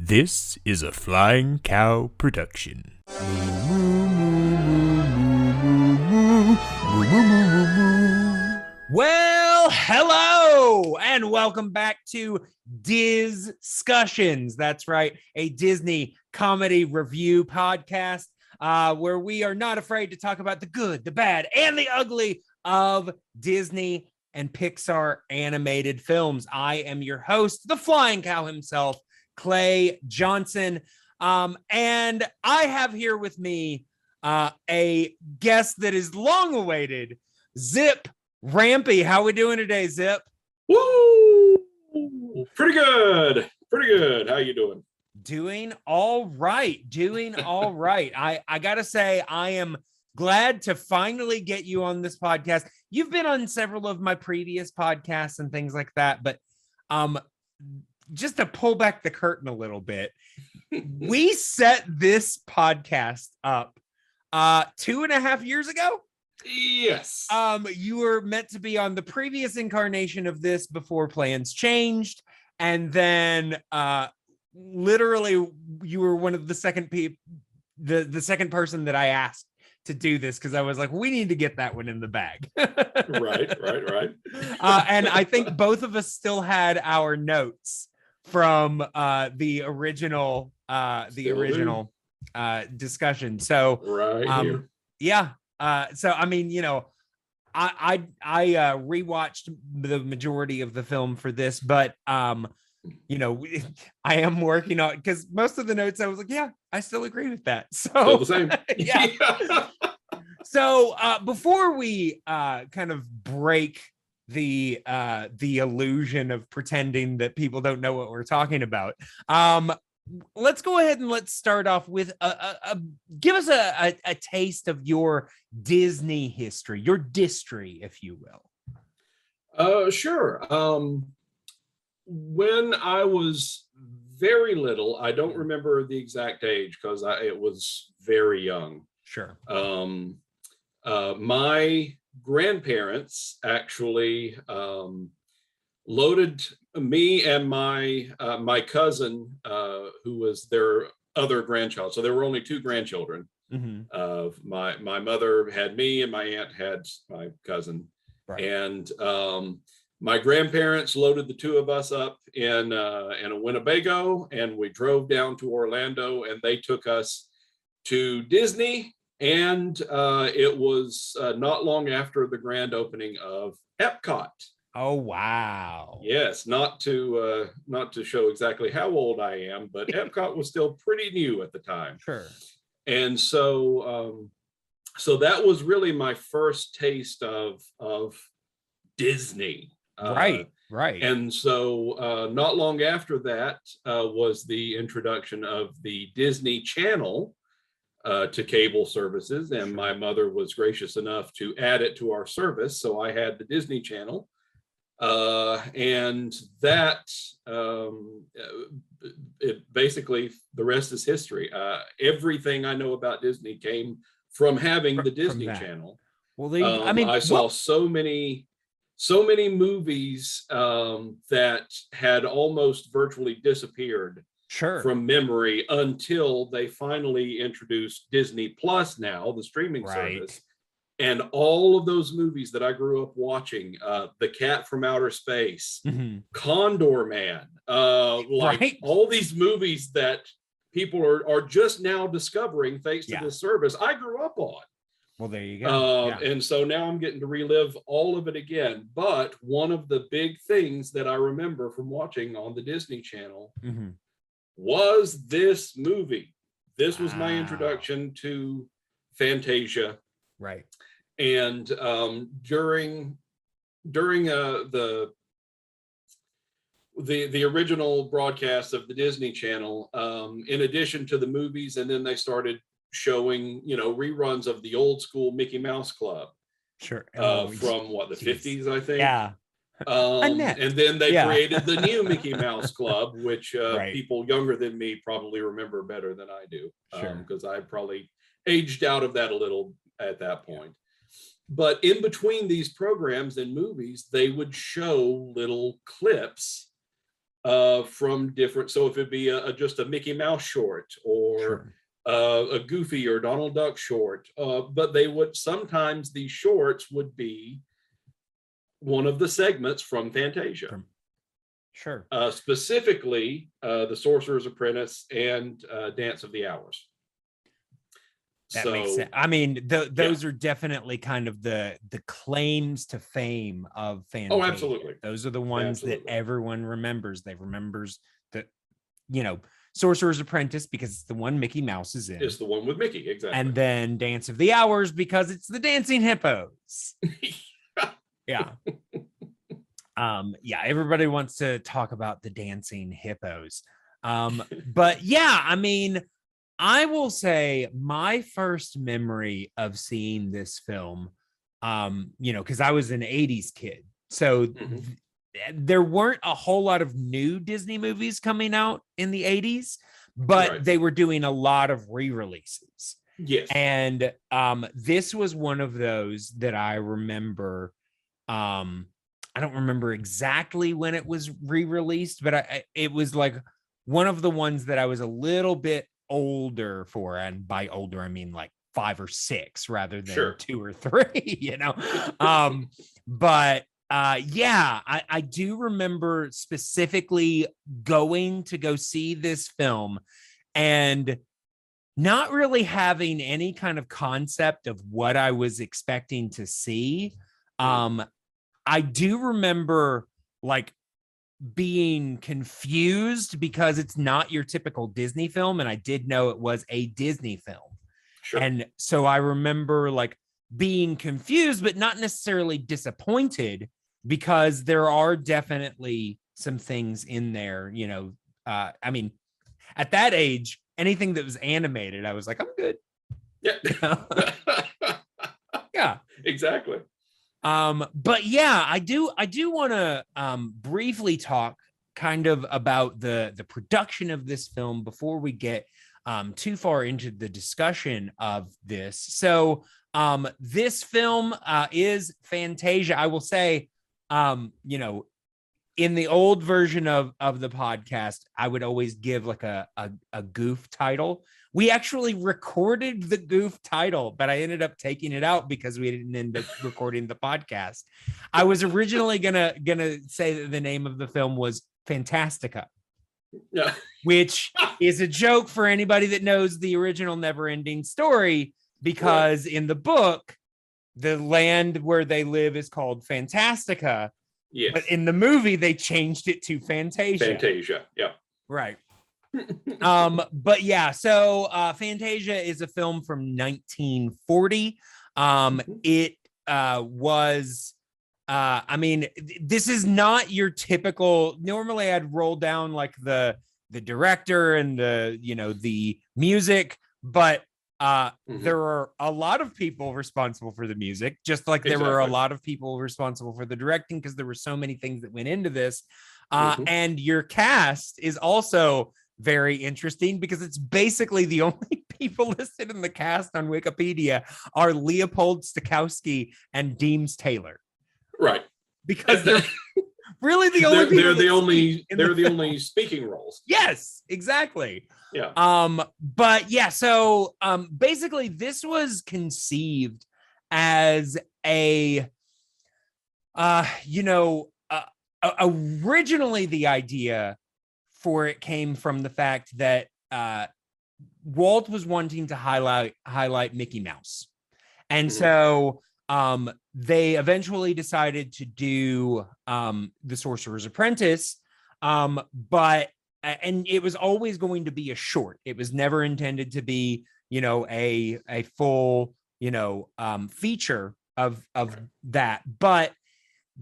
This is a Flying Cow production. Well, hello, and welcome back to Dis-cussions. That's right, a Disney comedy review podcast where we are not afraid to talk about the good, the bad, and the ugly of Disney and Pixar animated films. I am your host, the Flying Cow himself, Clay Johnson. And I have here with me a guest that is long awaited, Zip Rampy. How we doing today, Zip? Woo! Pretty good. Pretty good. How you doing? Doing all right. Doing all right. I gotta say, I am glad to finally get you on this podcast. You've been on several of my previous podcasts and things like that, but just to pull back the curtain a little bit, we set this podcast up 2.5 years ago. Yes. You were meant to be on the previous incarnation of this before plans changed, and then literally you were one of the second the second person that I asked to do this, because I was like, we need to get that one in the bag. Right. And I think both of us still had our notes from the original discussion. So here. Yeah. So I mean, you know, I rewatched the majority of the film for this, but you know, I am working on, because most of the notes I was like, yeah, I still agree with that. So Still the same. Yeah. So before we kind of break the illusion of pretending that people don't know what we're talking about, let's go ahead and let's start off with give us a taste of your Disney history, your distry, if you will. Sure. When I was very little, I don't remember the exact age because it was very young. Sure. My grandparents actually loaded me and my cousin, who was their other grandchild. So there were only two grandchildren. Mm-hmm. My mother had me and my aunt had my cousin. Right. And my grandparents loaded the two of us up in a Winnebago, and we drove down to Orlando, and they took us to Disney. And it was not long after the grand opening of Epcot. Oh, wow. Yes, not to show exactly how old I am, but Epcot was still pretty new at the time. Sure. And so that was really my first taste of Disney. Right. And so not long after that was the introduction of the Disney Channel to cable services, and Sure. My mother was gracious enough to add it to our service, so I had the Disney Channel, and that it basically, the rest is history. Everything I know about Disney came from having the Disney Channel. Well, I mean, I saw so many movies that had almost virtually disappeared. Sure. From memory, until they finally introduced Disney Plus, now the streaming service, and all of those movies that I grew up watching, The Cat from Outer Space, Mm-hmm. Condor Man, all these movies that people are just now discovering thanks to this service, I grew up on. Well, there you go. And so now I'm getting to relive all of it again. But one of the big things that I remember from watching on the Disney Channel Mm-hmm. was this movie. This was my introduction to Fantasia. Right. And during the original broadcast of the Disney Channel, in addition to the movies, and then they started showing, reruns of the old school Mickey Mouse Club. Sure. From the 50s, I think. Yeah. And then they created the new Mickey Mouse Club, which people younger than me probably remember better than I do, because I probably aged out of that a little at that point. But in between these programs and movies, they would show little clips from different. So if it'd be just a Mickey Mouse short, or Sure. a Goofy or Donald Duck short, but they would sometimes these shorts would be one of the segments from Fantasia. Sure. Specifically, The Sorcerer's Apprentice and Dance of the Hours. That makes sense. I mean, those are definitely kind of the claims to fame of Fantasia. Oh, absolutely. Those are the ones that everyone remembers. They remembers that, Sorcerer's Apprentice because it's the one Mickey Mouse is in. It's the one with Mickey, exactly. And then Dance of the Hours because it's the dancing hippos. Yeah. Everybody wants to talk about the dancing hippos. But yeah, I mean, I will say my first memory of seeing this film, because I was an 80s kid. So there weren't a whole lot of new Disney movies coming out in the 80s, but they were doing a lot of re-releases. Yes. And this was one of those that I remember. I don't remember exactly when it was re-released, but it was like one of the ones that I was a little bit older for. And by older, I mean like 5 or 6 rather than 2 or 3, But I do remember specifically going to go see this film and not really having any kind of concept of what I was expecting to see. I do remember like being confused because it's not your typical Disney film. And I did know it was a Disney film. Sure. And so I remember like being confused, but not necessarily disappointed because there are definitely some things in there, I mean, at that age, anything that was animated, I was like, I'm good. Yeah. Yeah, exactly. But yeah, I do want to briefly talk kind of about the production of this film before we get too far into the discussion of this. So this film is Fantasia. I will say, in the old version of the podcast, I would always give like a goof title. We actually recorded the goof title, but I ended up taking it out because we didn't end up recording the podcast. I was originally gonna say that the name of the film was Fantastica, which is a joke for anybody that knows the original Never-Ending Story, because in the book, the land where they live is called Fantastica. Yes. But in the movie, they changed it to Fantasia. Fantasia, yeah. Right. But yeah, so Fantasia is a film from 1940. It was I mean, this is not your typical. Normally I'd roll down like the director and the music, but there are a lot of people responsible for the music, just like there were a lot of people responsible for the directing, because there were so many things that went into this. And your cast is also very interesting because it's basically the only people listed in the cast on Wikipedia are Leopold Stokowski and Deems Taylor. Right. Because they're really the only they're the only speaking roles. Yes, exactly. Yeah. But yeah, so basically this was conceived as a originally the idea for it came from the fact that Walt was wanting to highlight Mickey Mouse. And so they eventually decided to do The Sorcerer's Apprentice, but it was always going to be a short. It was never intended to be, a full, feature of that. But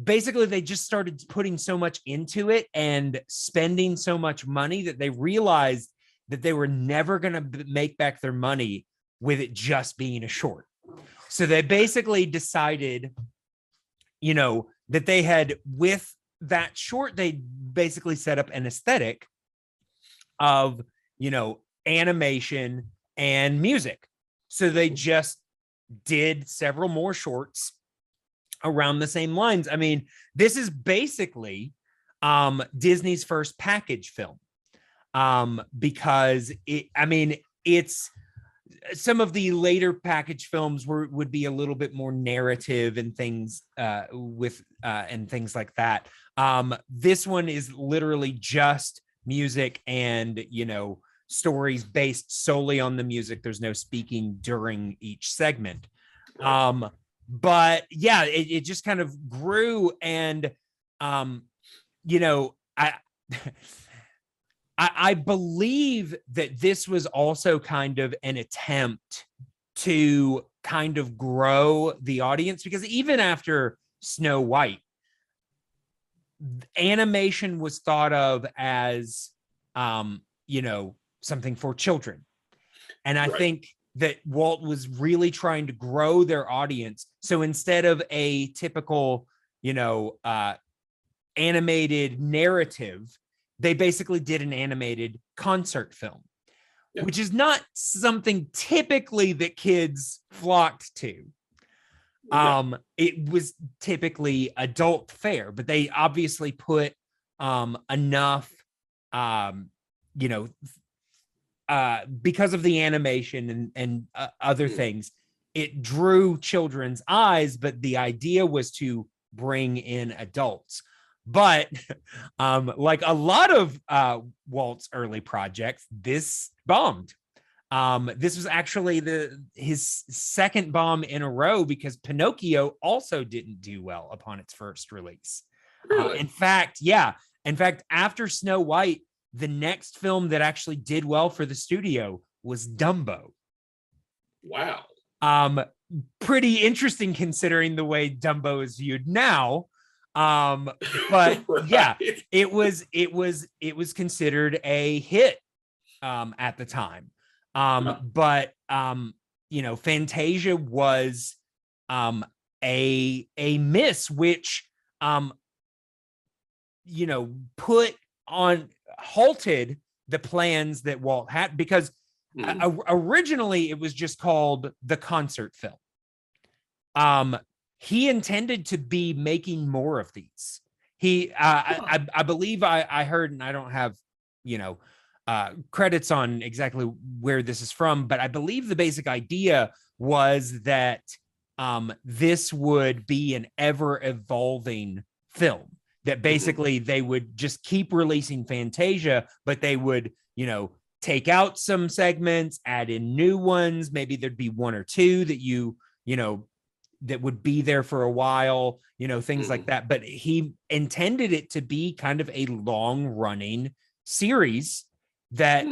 basically they just started putting so much into it and spending so much money that they realized that they were never going to make back their money with it just being a short. So they basically decided, that they had, with that short, they basically set up an aesthetic of, animation and music. So they just did several more shorts around the same lines. I mean, this is basically Disney's first package film. Because it's some of the later package films would be a little bit more narrative and things and things like that. This one is literally just music and, stories based solely on the music. There's no speaking during each segment. But yeah, it just kind of grew. And, I believe that this was also kind of an attempt to kind of grow the audience, because even after Snow White, animation was thought of as, something for children. And I think that Walt was really trying to grow their audience. So instead of a typical, animated narrative, they basically did an animated concert film, which is not something typically that kids flocked to. It was typically adult fare, but they obviously put enough, because of the animation and other things, it drew children's eyes, but the idea was to bring in adults. But like a lot of Walt's early projects, this bombed. This was actually his second bomb in a row, because Pinocchio also didn't do well upon its first release. Really? In fact, after Snow White, the next film that actually did well for the studio was Dumbo. Wow. Pretty interesting considering the way Dumbo is viewed now. But yeah, it was considered a hit at the time. But Fantasia was a miss, which halted the plans that Walt had, because originally it was just called the concert film. He intended to be making more of these. I believe I heard, and I don't have, credits on exactly where this is from, but I believe the basic idea was that this would be an ever evolving film, that basically they would just keep releasing Fantasia, but they would, take out some segments, add in new ones. Maybe there'd be one or two that that would be there for a while, things like that. But he intended it to be kind of a long running series that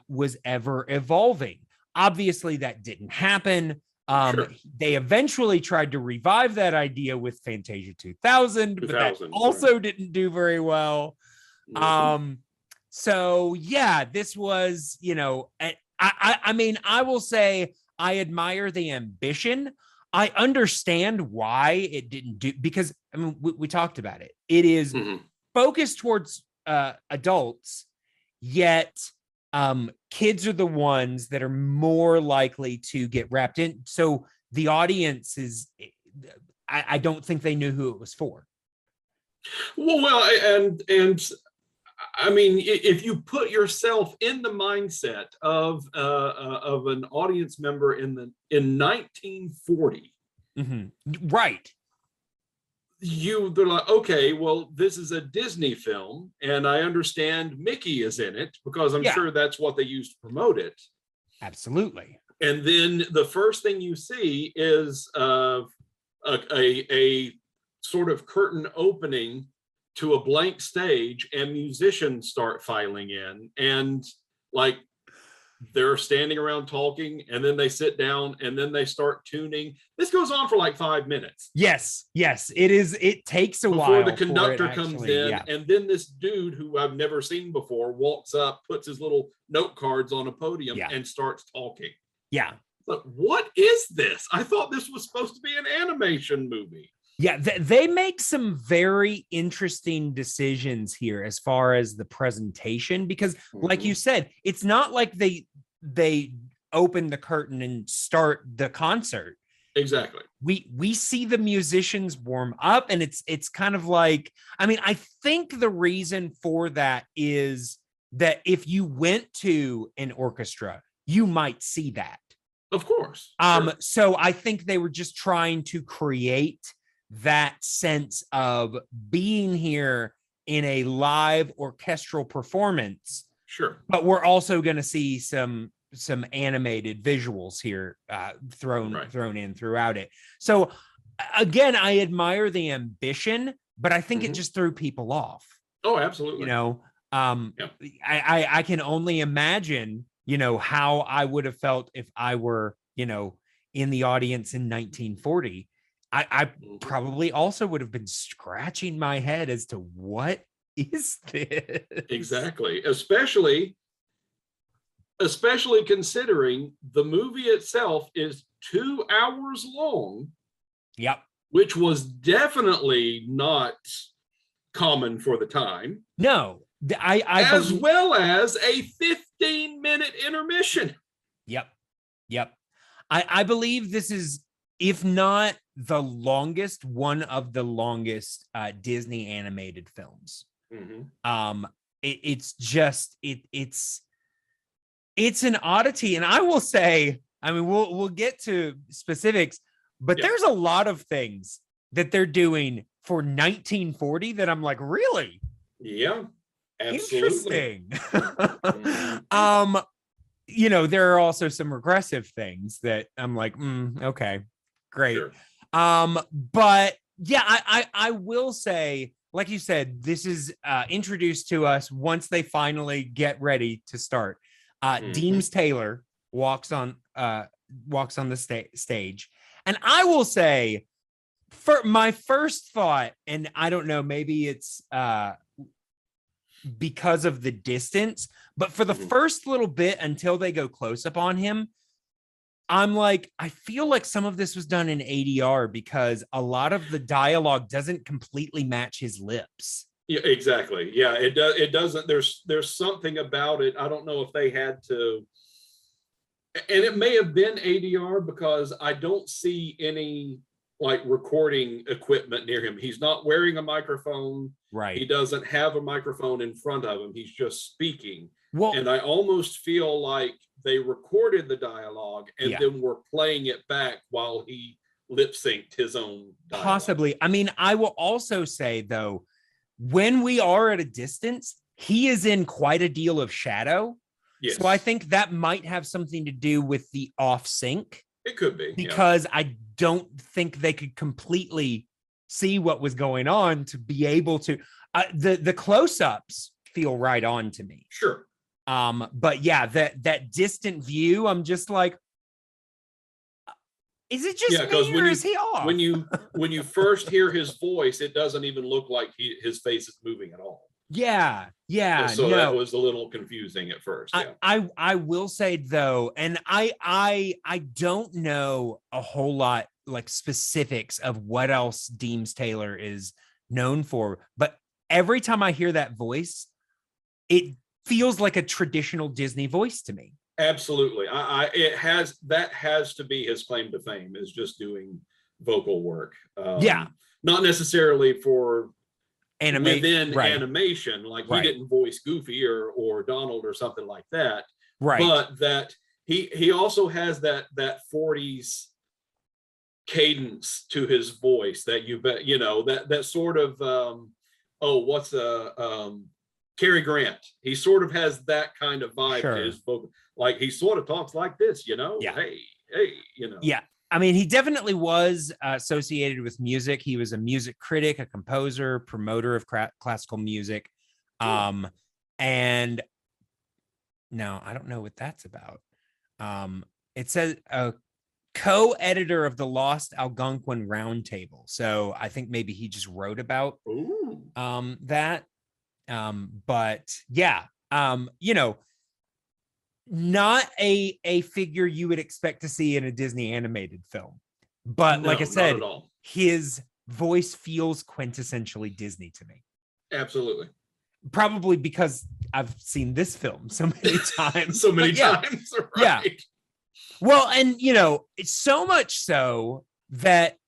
was ever evolving. Obviously that didn't happen. They eventually tried to revive that idea with Fantasia 2000, but that also didn't do very well. So yeah, this was, I will say I admire the ambition. I understand why it didn't do, because we talked about it. It is focused towards adults, yet kids are the ones that are more likely to get wrapped in. So the audience is, I don't think they knew who it was for. Well, and I mean, if you put yourself in the mindset of an audience member in 1940, right? They're like, okay, well, this is a Disney film, and I understand Mickey is in it, because I'm sure that's what they used to promote it. Absolutely. And then the first thing you see is a sort of curtain opening to a blank stage, and musicians start filing in, and like they're standing around talking, and then they sit down, and then they start tuning. This goes on for like 5 minutes. Yes, it is. It takes a while before the conductor comes in, and then this dude who I've never seen before walks up, puts his little note cards on a podium, and starts talking. Yeah. But what is this? I thought this was supposed to be an animation movie. Yeah, they make some very interesting decisions here as far as the presentation, because like you said, it's not like they open the curtain and start the concert. Exactly. We see the musicians warm up, and it's kind of like, I mean, I think the reason for that is that if you went to an orchestra, you might see that. Of course. Sure. So I think they were just trying to create that sense of being here in a live orchestral performance. Sure. But we're also going to see some animated visuals here thrown in throughout it. So again, I admire the ambition, but I think it just threw people off. Oh, absolutely. You know, I can only imagine, you know, how I would have felt if I were, you know, in the audience in 1940. I probably also would have been scratching my head as to what is this? Exactly. Especially considering the movie itself is 2 hours long. Yep. Which was definitely not common for the time. No, as well as a 15-minute intermission. Yep. I believe this is, if not the longest, one of the longest Disney animated films. It's just it's an oddity, and I will say, I mean, we'll get to specifics, but there's a lot of things that they're doing for 1940 that I'm like, really? Yeah, absolutely. Interesting. You know, there are also some regressive things that I'm like, okay, great. Sure. But yeah, I will say, like you said, this is introduced to us once they finally get ready to start. Deems Taylor walks on the stage, and I will say, for my first thought, and I don't know, maybe it's because of the distance, but for the first little bit until they go close up on him, I'm like, I feel like some of this was done in ADR because a lot of the dialogue doesn't completely match his lips. Yeah, exactly. Yeah, it doesn't. There's something about it. I don't know if they had to, and it may have been ADR because I don't see any like recording equipment near him. He's not wearing a microphone. Right. He doesn't have a microphone in front of him. He's just speaking. Well, and I almost feel like they recorded the dialogue and then were playing it back while he lip synced his own dialogue. Possibly. I mean, I will also say though, when we are at a distance, he is in quite a deal of shadow. Yes. So I think that might have something to do with the off sync. It could be. Because I don't think they could completely see what was going on to be able to. The close-ups feel right on to me. Sure. But yeah, that distant view, I'm just like, is it just me or is he off? When you first hear his voice, it doesn't even look like his face is moving at all. Yeah. So that was a little confusing at first. Yeah. I will say though, and I don't know a whole lot like specifics of what else Deems Taylor is known for, but every time I hear that voice, it feels like a traditional Disney voice to me. Absolutely. That has to be his claim to fame, is just doing vocal work. Not necessarily for animation, like he didn't voice Goofy or Donald or something like that, right? But that he also has that 40s cadence to his voice that that sort of Cary Grant. He sort of has that kind of vibe to his vocal, like he sort of talks like this, hey, yeah. I mean, he definitely was associated with music. He was a music critic, a composer, promoter of classical music. And no, I don't know what that's about. It says a co-editor of the Lost Algonquin Roundtable. So I think maybe he just wrote about that. But yeah, not a figure you would expect to see in a Disney animated film, but like I said, his voice feels quintessentially Disney to me. Absolutely. Probably because I've seen this film so many times. Times. Right. Yeah. Well, and it's so much so that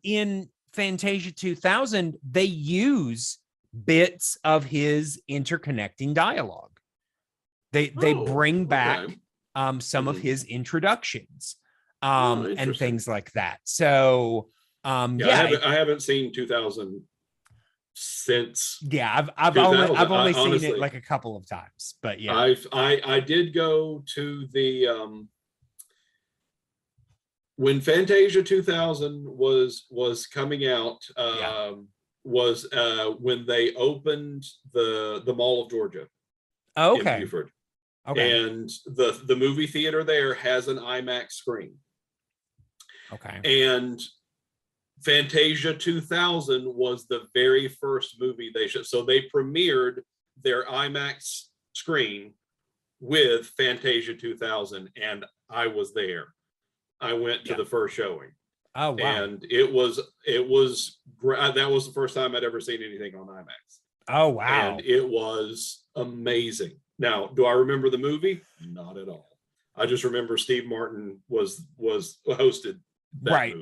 in Fantasia 2000, they use bits of his interconnecting dialogue. They bring back some of his introductions and things like that. So I haven't seen 2000 since. Yeah, I've only seen it like a couple of times, but yeah. I did go to the when Fantasia 2000 was coming out, was when they opened the Mall of Georgia in Buford. Okay. And the movie theater there has an IMAX screen. Okay. And Fantasia 2000 was the very first movie they showed. So they premiered their IMAX screen with Fantasia 2000, and I was there. I went to the first showing. Oh, wow. And it was that was the first time I'd ever seen anything on IMAX. Oh, wow. And it was amazing. Now, do I remember the movie? Not at all. I just remember Steve Martin was hosted that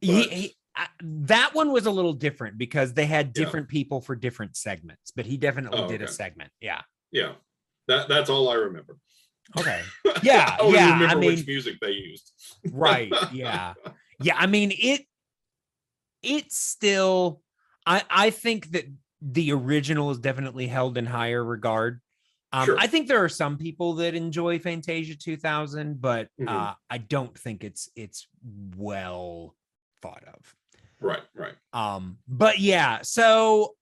movie. That one was a little different because they had different people for different segments, but he definitely did a segment. Yeah. Yeah. That's all I remember. Okay. Yeah. I yeah. remember which music they used. Right. Yeah. Yeah. I mean, it's still, I think that the original is definitely held in higher regard. Sure. I think there are some people that enjoy Fantasia 2000, but I don't think it's well thought of. Right. But yeah, so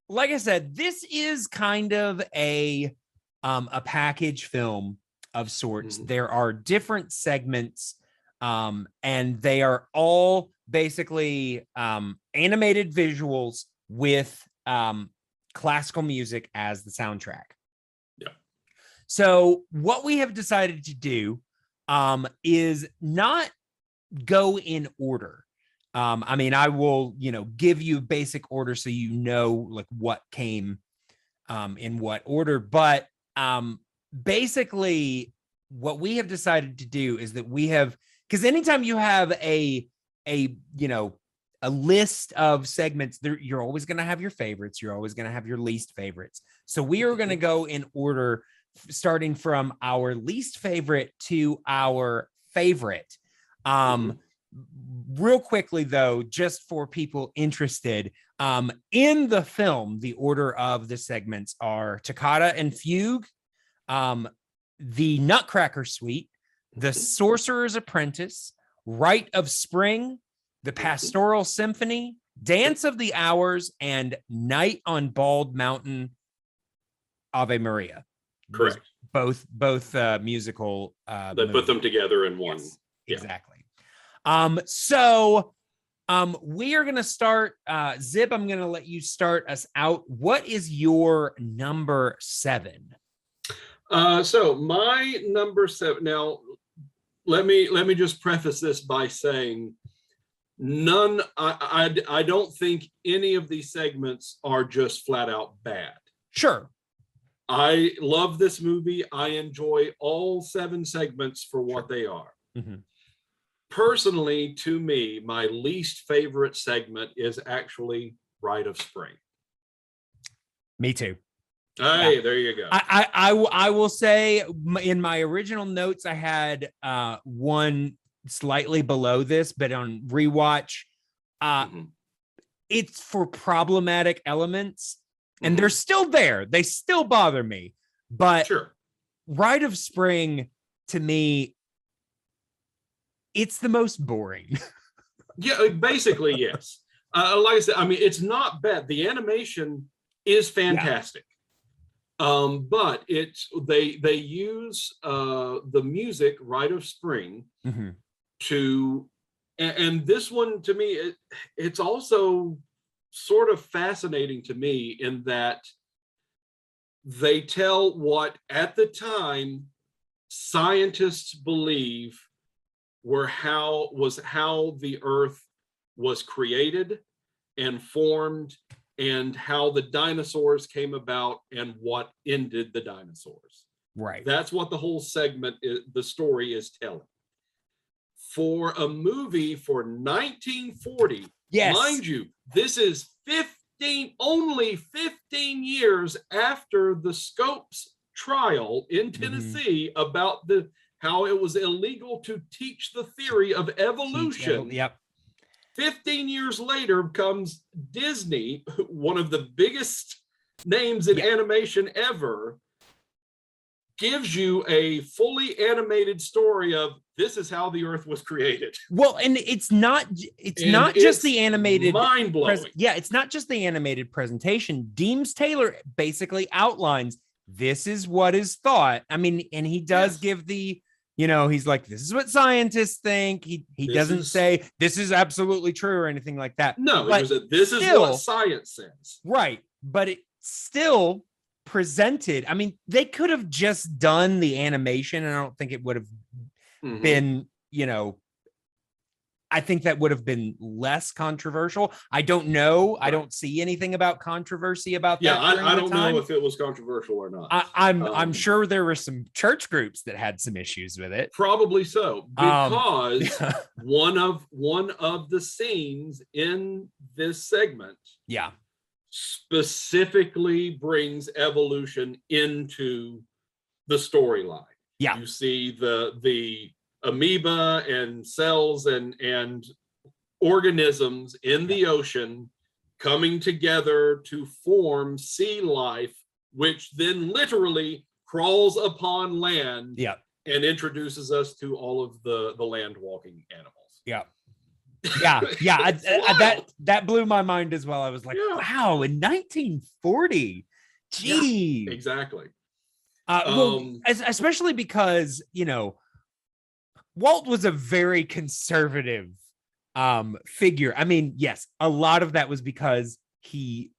like I said, this is kind of a package film of sorts. There are different segments, and they are all basically animated visuals with classical music as the soundtrack. Yeah. So what we have decided to do is not go in order. I mean, I will, give you basic order so like what came in what order. But basically, what we have decided to do is that we have, because anytime you have a list of segments, you're always going to have your favorites. You're always going to have your least favorites. So we are going to go in order, starting from our least favorite to our favorite. Real quickly, though, just for people interested, in the film, the order of the segments are Toccata and Fugue, the Nutcracker Suite, the Sorcerer's Apprentice, Rite of Spring, the Pastoral Symphony, Dance of the Hours, and Night on Bald Mountain, Ave Maria. Correct. Both musical. They put them together in one. Yes, exactly. So we are going to start, Zip, I'm going to let you start us out. What is your number 7? So my number 7, now let me just preface this by saying I don't think any of these segments are just flat out bad. Sure. I love this movie. I enjoy all 7 segments for what they are. Personally, to me, my least favorite segment is actually Rite of Spring. Me too. Hey, there you go. I will say in my original notes, I had one slightly below this, but on rewatch, it's for problematic elements, and they're still there. They still bother me, but Rite of Spring, to me, it's the most boring. Yeah, basically, yes. Like I said, I mean, it's not bad. The animation is fantastic. But they use the music Rite of Spring to, and this one to me, it's also sort of fascinating to me in that they tell what at the time scientists believe how the earth was created and formed, and how the dinosaurs came about and what ended the dinosaurs. Right. That's what the whole segment the story is telling. for a movie for 1940. Yes. Mind you, this is only 15 years after the Scopes trial in Tennessee about how it was illegal to teach the theory of evolution. Yep. 15 years later comes Disney, one of the biggest names in animation ever, gives you a fully animated story of this is how the earth was created. Well, and it's not just the animated, mind-blowing. it's not just the animated presentation. Deems Taylor basically outlines this is what is thought. I mean, and he does give the, he's like, this is what scientists think. He doesn't say this is absolutely true or anything like that. No, but this is what science says. Right. But it still presented, I mean, they could have just done the animation and I don't think it would have been, I think that would have been less controversial. I don't know. Right. I don't see anything about controversy about that. Yeah, I don't know if it was controversial or not. I'm sure there were some church groups that had some issues with it. Probably so, because one of the scenes in this segment, specifically brings evolution into the storyline. Yeah, you see the amoeba and cells and organisms in the ocean coming together to form sea life, which then literally crawls upon land and introduces us to all of the land walking animals. That blew my mind as well. I was like, wow, in 1940, gee. Yeah, exactly. Especially because, Walt was a very conservative figure. I mean, yes, a lot of that was because he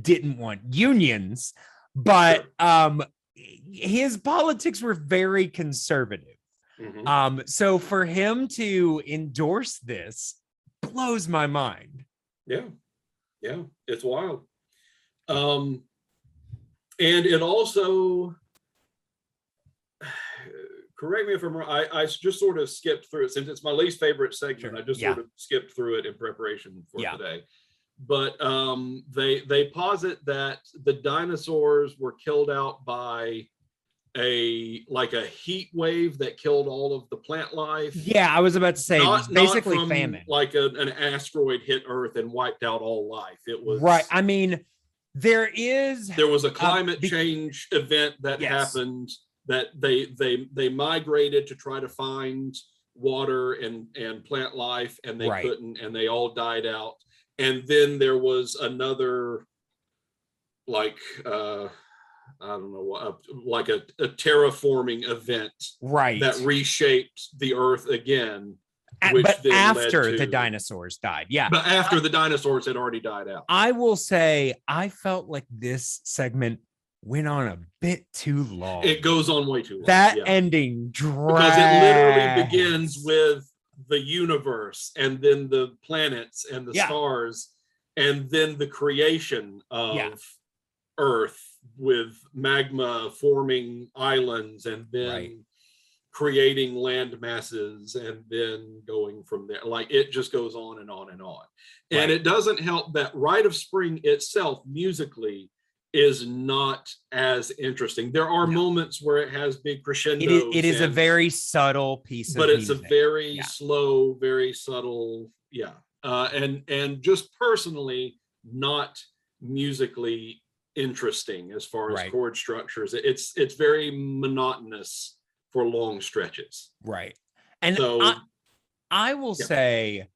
didn't want unions, but his politics were very conservative. So for him to endorse this blows my mind. Yeah, it's wild. And it also, correct me if I'm wrong, I just sort of skipped through it since it's my least favorite segment. Sure. I just sort of skipped through it in preparation for today. But they posit that the dinosaurs were killed out by a heat wave that killed all of the plant life. Yeah, I was about to say, it was basically not from famine. Like an asteroid hit Earth and wiped out all life. It was right. I mean, there was a climate change event that happened, that they migrated to try to find water and plant life, and they couldn't, and they all died out. And then there was another, I don't know what, like a terraforming event, that reshaped the Earth again. But after the dinosaurs died, but after the dinosaurs had already died out. I will say, I felt like this segment went on a bit too long. It goes on way too long. That ending drags. Because it literally begins with the universe, and then the planets and the stars, and then the creation of Earth with magma forming islands, and then creating land masses, and then going from there. Like, it just goes on and on and on. And it doesn't help that Rite of Spring itself musically is not as interesting. There are moments where it has big crescendos. It is a very subtle piece of music. But it's a very slow, very subtle, and just personally not musically interesting as far as chord structures. It's very monotonous for long stretches. Right. And so I will say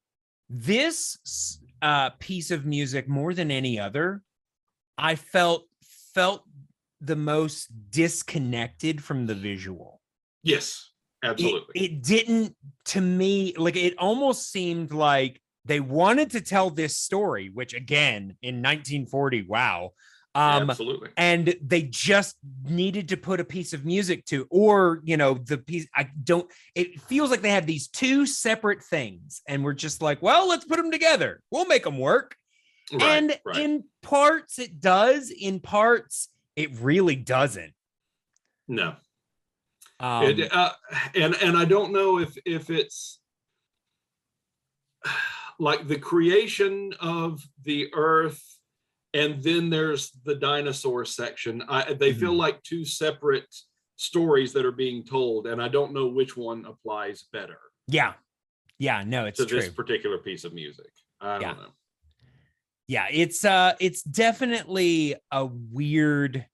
this piece of music, more than any other, I felt the most disconnected from the visual. Yes, absolutely. It didn't, to me, like, it almost seemed like they wanted to tell this story, which again, in 1940, wow. Absolutely. And they just needed to put a piece of music to, or, the piece, it feels like they had these two separate things, and we're just like, well, let's put them together. We'll make them work. In parts it does, in parts it really doesn't. No. And I don't know if it's like the creation of the earth, and then there's the dinosaur section. They feel like two separate stories that are being told, and I don't know which one applies better. Yeah, no, it's to true. This particular piece of music. I don't know. Yeah, it's definitely a weird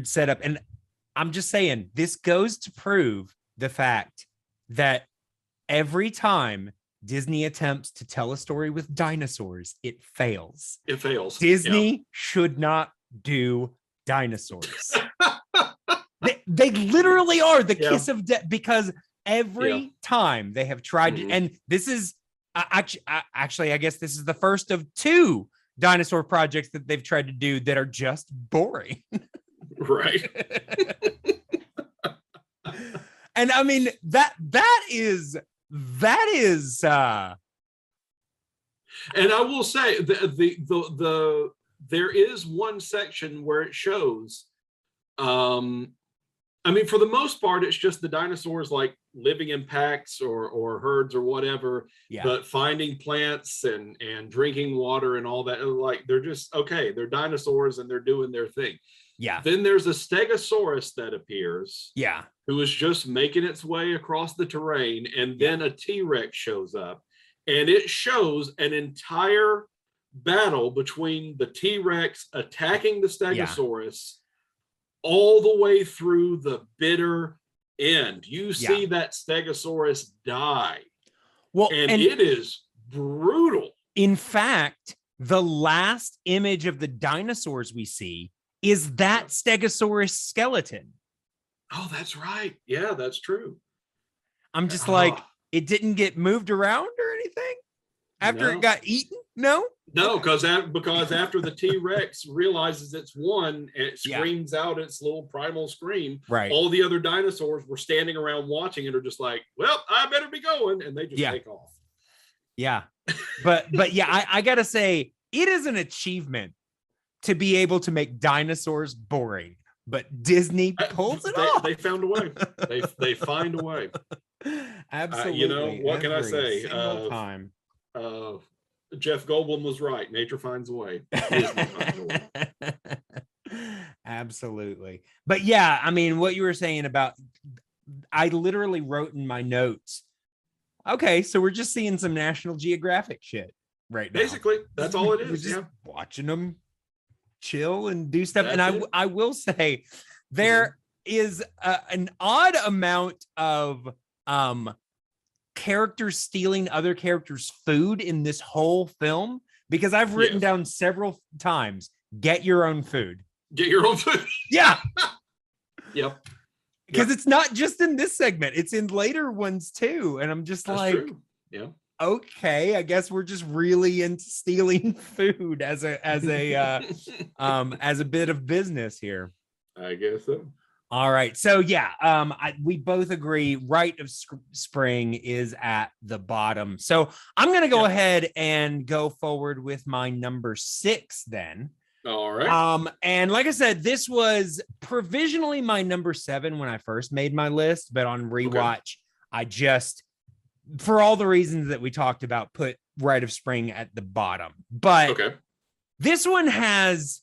setup, and I'm just saying this goes to prove the fact that every time Disney attempts to tell a story with dinosaurs, it fails. It fails. Disney should not do dinosaurs. they literally are the kiss of death, because every time they have tried to, and this is actually, I guess this is the first of 2 dinosaur projects that they've tried to do that are just boring. Right. And I mean, that is and I will say the there is one section where it shows, I mean, for the most part, it's just the dinosaurs like living in packs or herds or whatever, but finding plants and drinking water and all that. Like, they're just, okay, they're dinosaurs and they're doing their thing. Yeah. Then there's a stegosaurus that appears. Yeah. Who is just making its way across the terrain. And then a T-Rex shows up, and it shows an entire battle between the T-Rex attacking the stegosaurus all the way through the bitter end. You see that stegosaurus die. Well, and it is brutal. In fact, the last image of the dinosaurs we see is that stegosaurus skeleton. Oh, that's right. Yeah, that's true. I'm just like, it didn't get moved around or anything after it got eaten? No, because after the T-Rex realizes it's won and it screams out its little primal scream, right? All the other dinosaurs were standing around watching and are just like, well, I better be going, and they just take off. Yeah, but yeah, I gotta say, it is an achievement to be able to make dinosaurs boring, but Disney pulls it off. They found a way. They find a way. Absolutely. You know, what can I say? Time. Jeff Goldblum was right. Nature finds a way. Disney finds a way. Absolutely. But yeah, I mean, what you were saying about, I literally wrote in my notes, okay, so we're just seeing some National Geographic shit right now. Basically, that's all it is. We're just watching them chill and do stuff. And I will say, there is an odd amount of characters stealing other characters' food in this whole film, because I've written down several times, get your own food. Get your own food. Yeah. Yep. Because it's not just in this segment, it's in later ones too. And I'm just That's like, true. Yeah. Okay, I guess we're just really into stealing food as a bit of business here. I guess so. All right. So yeah, we both agree Rite of Spring is at the bottom. So I'm going to go ahead and go forward with my number 6 then. All right. And like I said, this was provisionally my number 7 when I first made my list, but on rewatch, I just, for all the reasons that we talked about, put Rite of Spring at the bottom. But this one has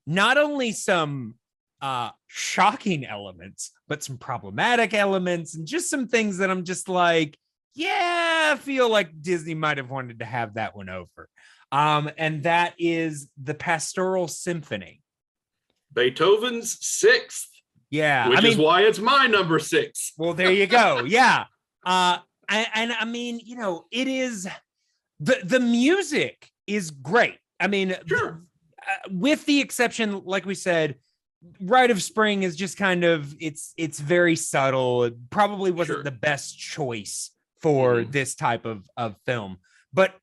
not only some shocking elements, but some problematic elements and just some things that I'm just like, I feel like Disney might have wanted to have that one over. And that is the Pastoral Symphony, Beethoven's 6th. Yeah, which is why it's my number 6. Well, there you go. Yeah. And I mean, you know, it is the music is great. I mean, with the exception, like we said, Rite of Spring is just kind of, it's very subtle. It probably wasn't the best choice for this type of film. But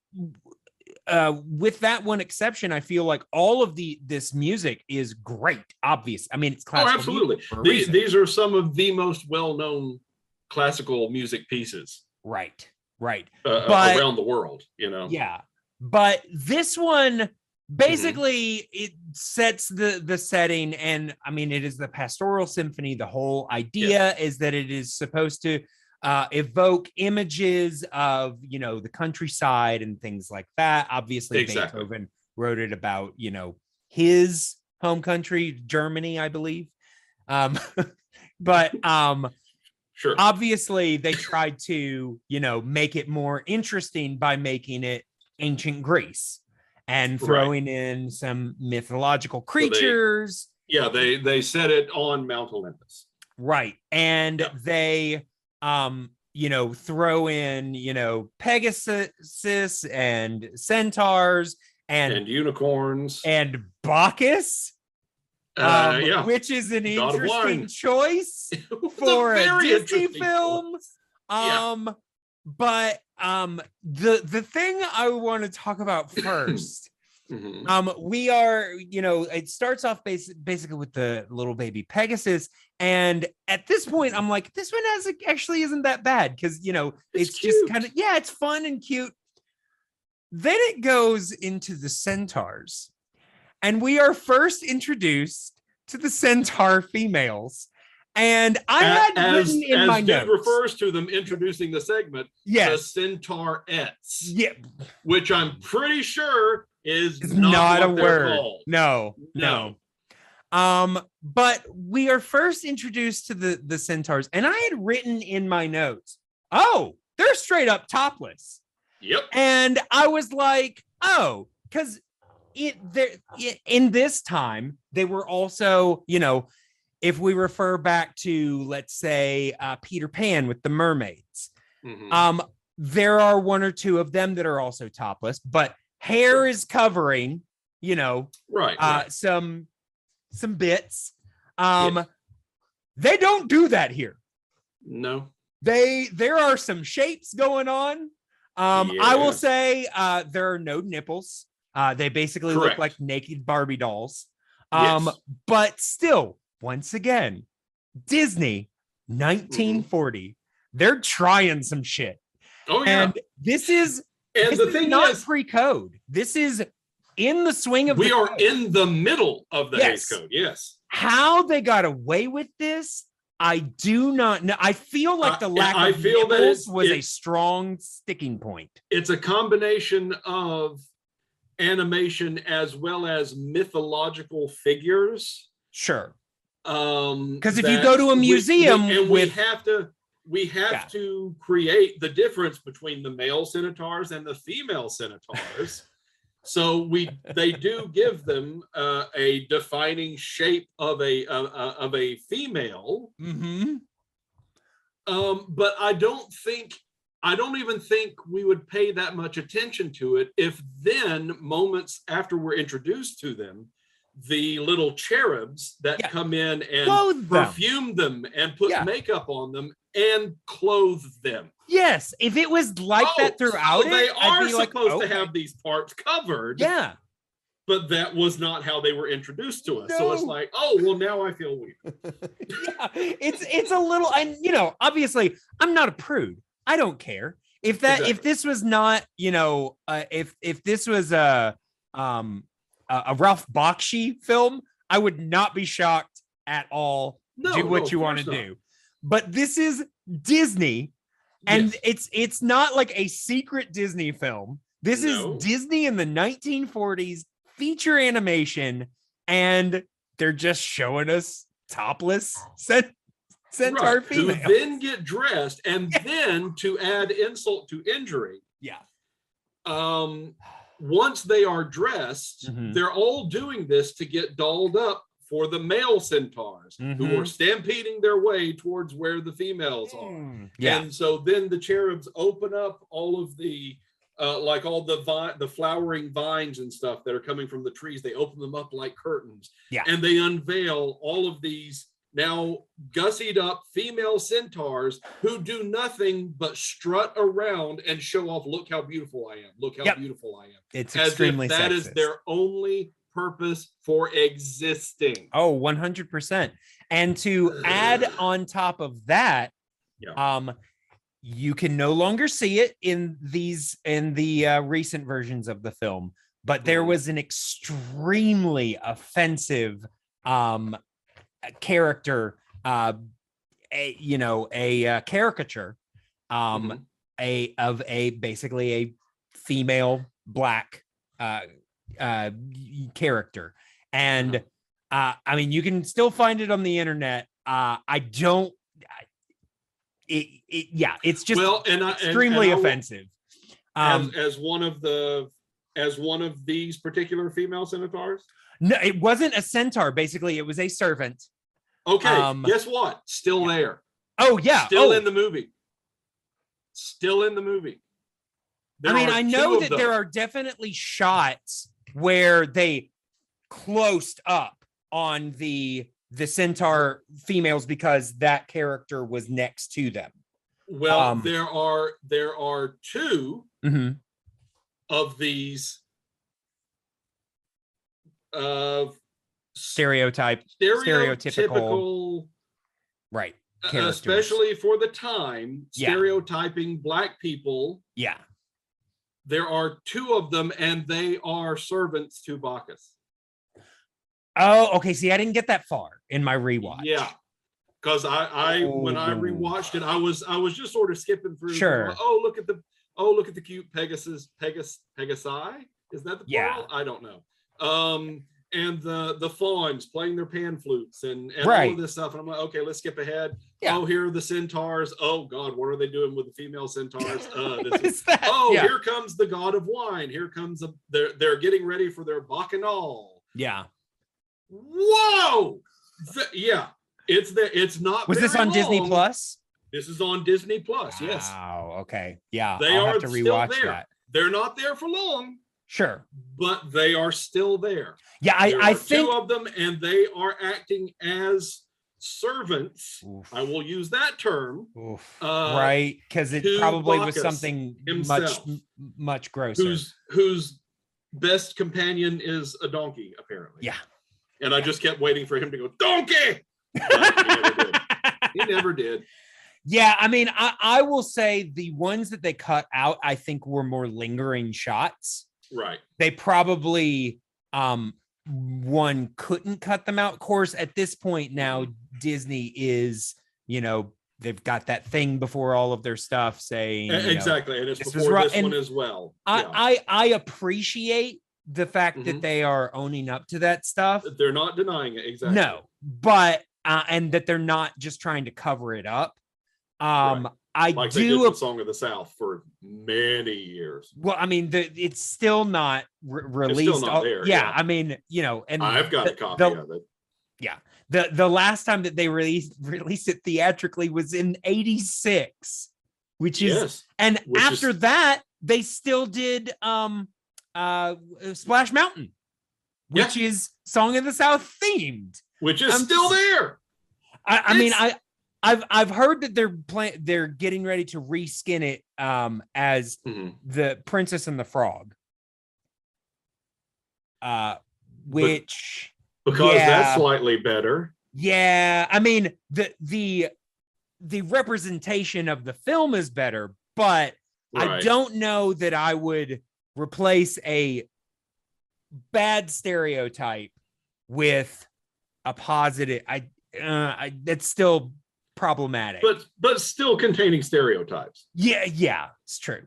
with that one exception, I feel like all of this music is great. Obvious. I mean, it's classical. Oh, absolutely. These are some of the most well-known classical music pieces. Right. But around the world, you know. Yeah. But this one, basically, it sets the setting, and I mean, it is the Pastoral Symphony. The whole idea is that it is supposed to evoke images of, the countryside and things like that. Obviously, Exactly. Beethoven wrote it about, his home country, Germany, I believe. But Sure. obviously they tried to, make it more interesting by making it ancient Greece and throwing in some mythological creatures. They set it on Mount Olympus. Right. And they throw in, Pegasus and centaurs and unicorns and Bacchus. Which is an interesting choice for a Disney film. But the thing I want to talk about first, we are, it starts off basically with the little baby Pegasus, and at this point, I'm like, this one actually isn't that bad because it's just kind of it's fun and cute. Then it goes into the centaurs. And we are first introduced to the centaur females. And I had written in my notes. Refers to them introducing the segment, the centaurettes. Yeah. Which I'm pretty sure is not a word. Called. No. But we are first introduced to the centaurs. And I had written in my notes, oh, they're straight up topless. Yep. And I was like, oh, because in this time, they were also, if we refer back to, let's say, Peter Pan with the mermaids, there are one or two of them that are also topless, but hair is covering, some bits. They don't do that here. No. There are some shapes going on. I will say there are no nipples. They basically look like naked Barbie dolls. But still, once again, Disney, 1940, they're trying some shit. Oh, yeah. And this is not pre-code. This is in the swing of we the are code. In the middle of the Hays Code. Yes. How they got away with this, I do not know. I feel like the lack of nipples was a strong sticking point. It's a combination of animation as well as mythological figures. Sure. Because if you go to a museum we have to create the difference between the male centaurs and the female centaurs. So they do give them a defining shape of a female. But I don't even think we would pay that much attention to it if then, moments after we're introduced to them, the little cherubs that come in and perfume them and put makeup on them and clothe them. Yes, if it was like that throughout they are supposed to have these parts covered. Yeah. But that was not how they were introduced to us. No. So it's like, oh, well, now I feel weird. It's a little, and obviously I'm not a prude. I don't care if this was not, if this was a Ralph Bakshi film, I would not be shocked at all. Do what you want to do. But this is Disney, and it's not like a secret Disney film. This is Disney in the 1940s feature animation, and they're just showing us topless centaur females who then get dressed, and then to add insult to injury, once they are dressed, they're all doing this to get dolled up for the male centaurs who are stampeding their way towards where the females are. And so then the cherubs open up all of the like all the flowering vines and stuff that are coming from the trees. They open them up like curtains, and they unveil all of these now gussied up female centaurs who do nothing but strut around and show off, look how beautiful I am, look how beautiful I am. It's extremely if that sexist. Is their only purpose for existing. Oh, 100%. And to add on top of that, you can no longer see it in the recent versions of the film, but there was an extremely offensive character, a caricature um, basically a female black character. And I mean, you can still find it on the internet. It's just extremely offensive. As one of these particular female centaurs? No, it wasn't a centaur. Basically, it was a servant. Okay, guess what? Still there. Oh, yeah. Still in the movie. Still in the movie. I mean, I know that there are definitely shots where they closed up on the centaur females because that character was next to them. Well, there are two of these stereotypical, right, characters. Especially for the time, stereotyping black people. Yeah. There are two of them, and they are servants to Bacchus. Oh, okay. See, I didn't get that far in my rewatch. Yeah, because when I rewatched it, I was just sort of skipping through. Sure. Look at the cute Pegasi. Is that the plural? I don't know. And the fawns playing their pan flutes and all of this stuff. And I'm like, okay, let's skip ahead. Yeah. Oh, here are the centaurs. Oh God, what are they doing with the female centaurs? What is that? Here comes the god of wine. Here comes they're getting ready for their bacchanal. Yeah. Whoa. It's not. Was this on long. Disney Plus? This is on Disney Plus. Yes. Wow. Okay. Yeah. I'll have to rewatch that. They're not there for long. Sure. But they are still there. Yeah, I think two of them, and they are acting as servants. Oof. I will use that term. Right, because it probably Bacchus was something himself, much grosser. Whose best companion is a donkey, apparently. Yeah. And I just kept waiting for him to go, donkey! But he never did. He never did. Yeah, I mean, I will say the ones that they cut out, I think were more lingering shots. Right. They probably one couldn't cut them out. Of course, at this point now, Disney is, they've got that thing before all of their stuff saying exactly, and it's before this one as well. I appreciate the fact that they are owning up to that stuff. They're not denying it, exactly. No, but and that they're not just trying to cover it up. Right. They did with Song of the South for many years. Well, I mean, it's still not released. It's still not there. Yeah, I mean, and I've got a copy of it. Yeah, the last time that they released it theatrically was in '86, which is after that they still did Splash Mountain, which is Song of the South themed, which is still there. I mean, I've heard that they're getting ready to reskin it as the Princess and the Frog, which because that's slightly better. Yeah, I mean the representation of the film is better, but I don't know that I would replace a bad stereotype with a positive. That's still problematic, but still containing stereotypes. Yeah, it's true.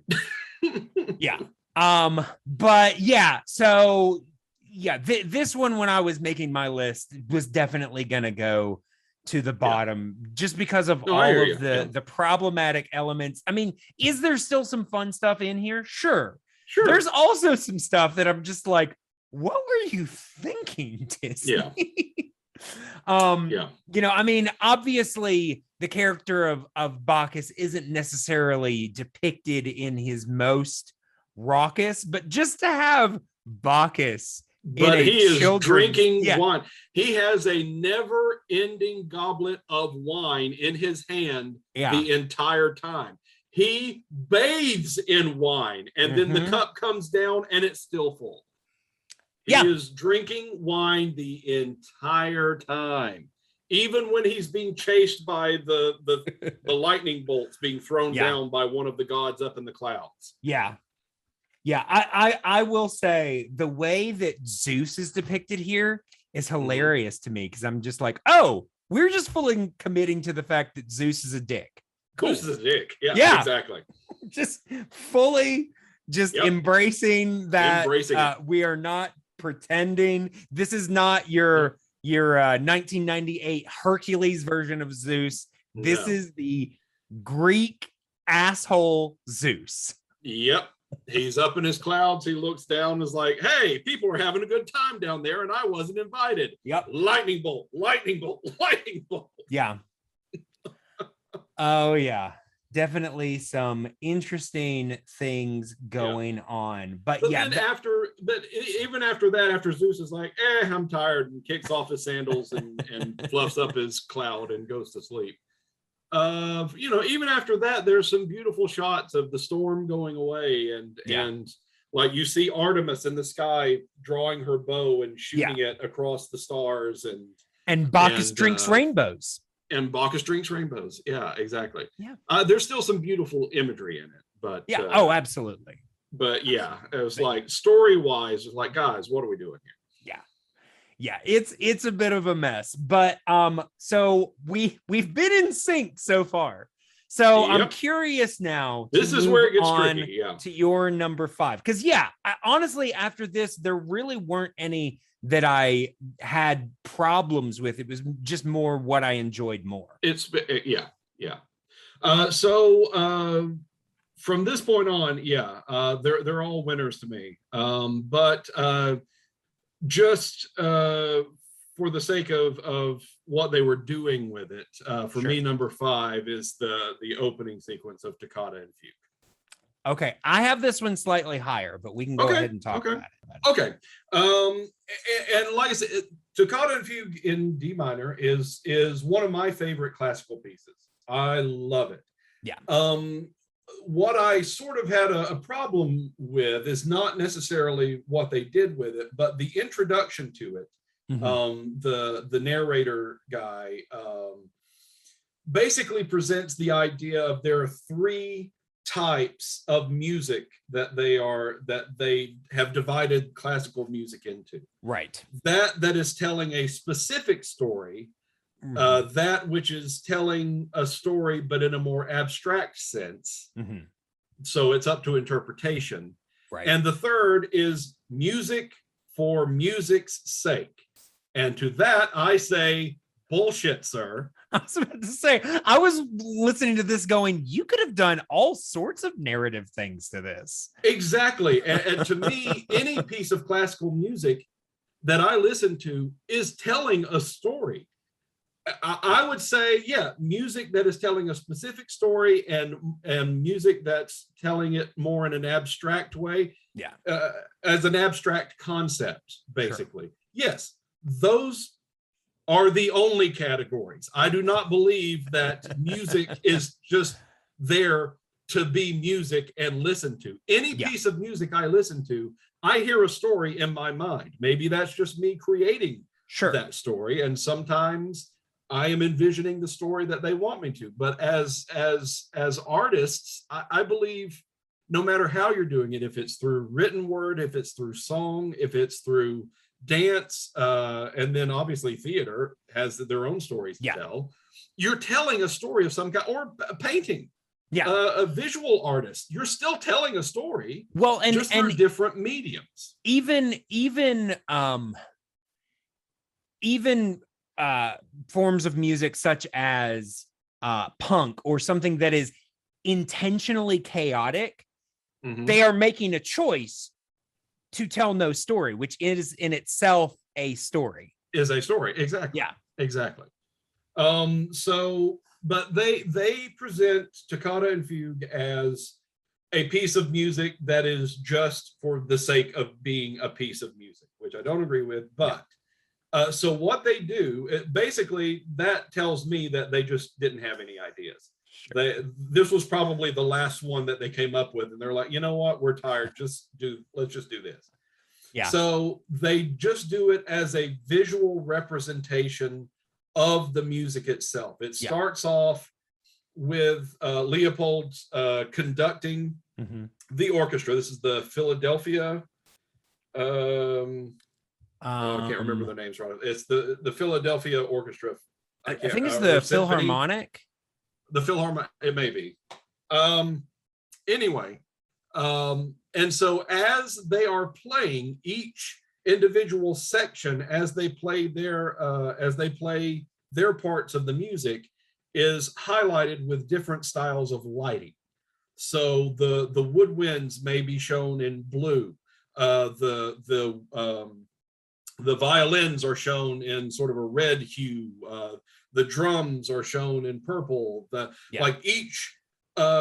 Yeah. But yeah, so yeah, this one, when I was making my list, was definitely gonna go to the bottom just because of all of the problematic elements. I mean, is there still some fun stuff in here? Sure. There's also some stuff that I'm just like, what were you thinking, Disney? I mean, obviously the character of Bacchus isn't necessarily depicted in his most raucous, but just to have Bacchus, but he is drinking wine. He has a never-ending goblet of wine in his hand the entire time. He bathes in wine, and then the cup comes down and it's still full. He is drinking wine the entire time, even when he's being chased by the lightning bolts being thrown down by one of the gods up in the clouds. Yeah. I will say the way that Zeus is depicted here is hilarious to me, because I'm just like, oh, we're just fully committing to the fact that Zeus is a dick. cool. Zeus is a dick. Yeah, Yeah. exactly. Just fully just Yep. embracing that. Embracing it. We are not pretending. This is not your 1998 Hercules version of Zeus. This No. is the Greek asshole Zeus. Yep. He's up in his clouds. He looks down and is like, hey, people are having a good time down there, and I wasn't invited. Yep. Lightning bolt, lightning bolt, lightning bolt. Yeah. Oh, yeah. Definitely some interesting things going on. But yeah. Even after that, after Zeus is like, I'm tired, and kicks off his sandals and fluffs up his cloud and goes to sleep. Even after that, there's some beautiful shots of the storm going away, and like you see Artemis in the sky drawing her bow and shooting it across the stars, and Bacchus drinks rainbows. And Bacchus drinks rainbows. Yeah, exactly. Yeah. There's still some beautiful imagery in it, but absolutely. But yeah, it was like story-wise, it's like, guys, what are we doing here? Yeah, it's a bit of a mess, but so we've been in sync so far. So I'm curious now. This is where it gets tricky. To your number 5, because honestly, after this, there really weren't any that I had problems with. It was just more what I enjoyed more. So from this point on, they're all winners to me. But just for the sake of what they were doing with it, for me, number 5 is the opening sequence of Toccata and Fugue. Okay, I have this one slightly higher, but we can go ahead and talk about it. Okay, and like I said, Toccata and Fugue in D minor is one of my favorite classical pieces. I love it. Yeah. What I sort of had a problem with is not necessarily what they did with it, but the introduction to it. Mm-hmm. The narrator guy basically presents the idea of there are 3 types of music that they have divided classical music into. Right. That is telling a specific story. Mm-hmm. That which is telling a story, but in a more abstract sense. Mm-hmm. So it's up to interpretation. Right. And the third is music for music's sake. And to that, I say, bullshit, sir. I was about to say, I was listening to this going, you could have done all sorts of narrative things to this. Exactly. And to me, any piece of classical music that I listen to is telling a story. I would say, music that is telling a specific story and music that's telling it more in an abstract way, as an abstract concept, basically. Sure. Yes, those are the only categories. I do not believe that music is just there to be music and listen to. Any piece of music I listen to, I hear a story in my mind. Maybe that's just me creating that story, and sometimes I am envisioning the story that they want me to. But as artists, I believe no matter how you're doing it, if it's through written word, if it's through song, if it's through dance, and then obviously theater has their own stories to tell, you're telling a story of some kind, or a painting. A visual artist, you're still telling a story. Well, and just through different mediums. Even forms of music such as punk or something that is intentionally chaotic, they are making a choice to tell no story, which is in itself a story. Is a story, exactly. Yeah, exactly. But they present Toccata and Fugue as a piece of music that is just for the sake of being a piece of music, which I don't agree with, but so what they do, basically, that tells me that they just didn't have any ideas. Sure. This was probably the last one that they came up with, and they're like, you know what, we're tired. Let's just do this. Yeah. So they just do it as a visual representation of the music itself. It starts off with Leopold's conducting the orchestra. This is the Philadelphia. I can't remember their names right. It's the Philadelphia Orchestra. I think it's the Philharmonic. The Philharmonic, it may be. Anyway, and so as they are playing each individual section, as they play their parts of the music, is highlighted with different styles of lighting. So the woodwinds may be shown in blue. The violins are shown in sort of a red hue. The drums are shown in purple. Like each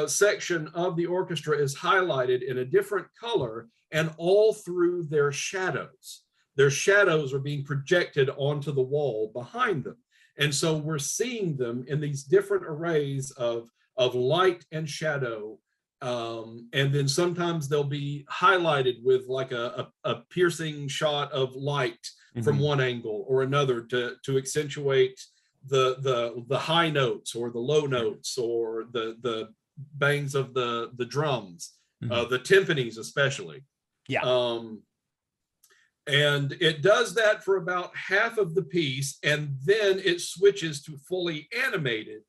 section of the orchestra is highlighted in a different color, and all through their shadows. Their shadows are being projected onto the wall behind them. And so we're seeing them in these different arrays of light and shadow. And then sometimes they'll be highlighted with like a piercing shot of light from one angle or another to accentuate the high notes or the low notes or the bangs of the drums, the timpanis especially. And it does that for about half of the piece, and then it switches to fully animated,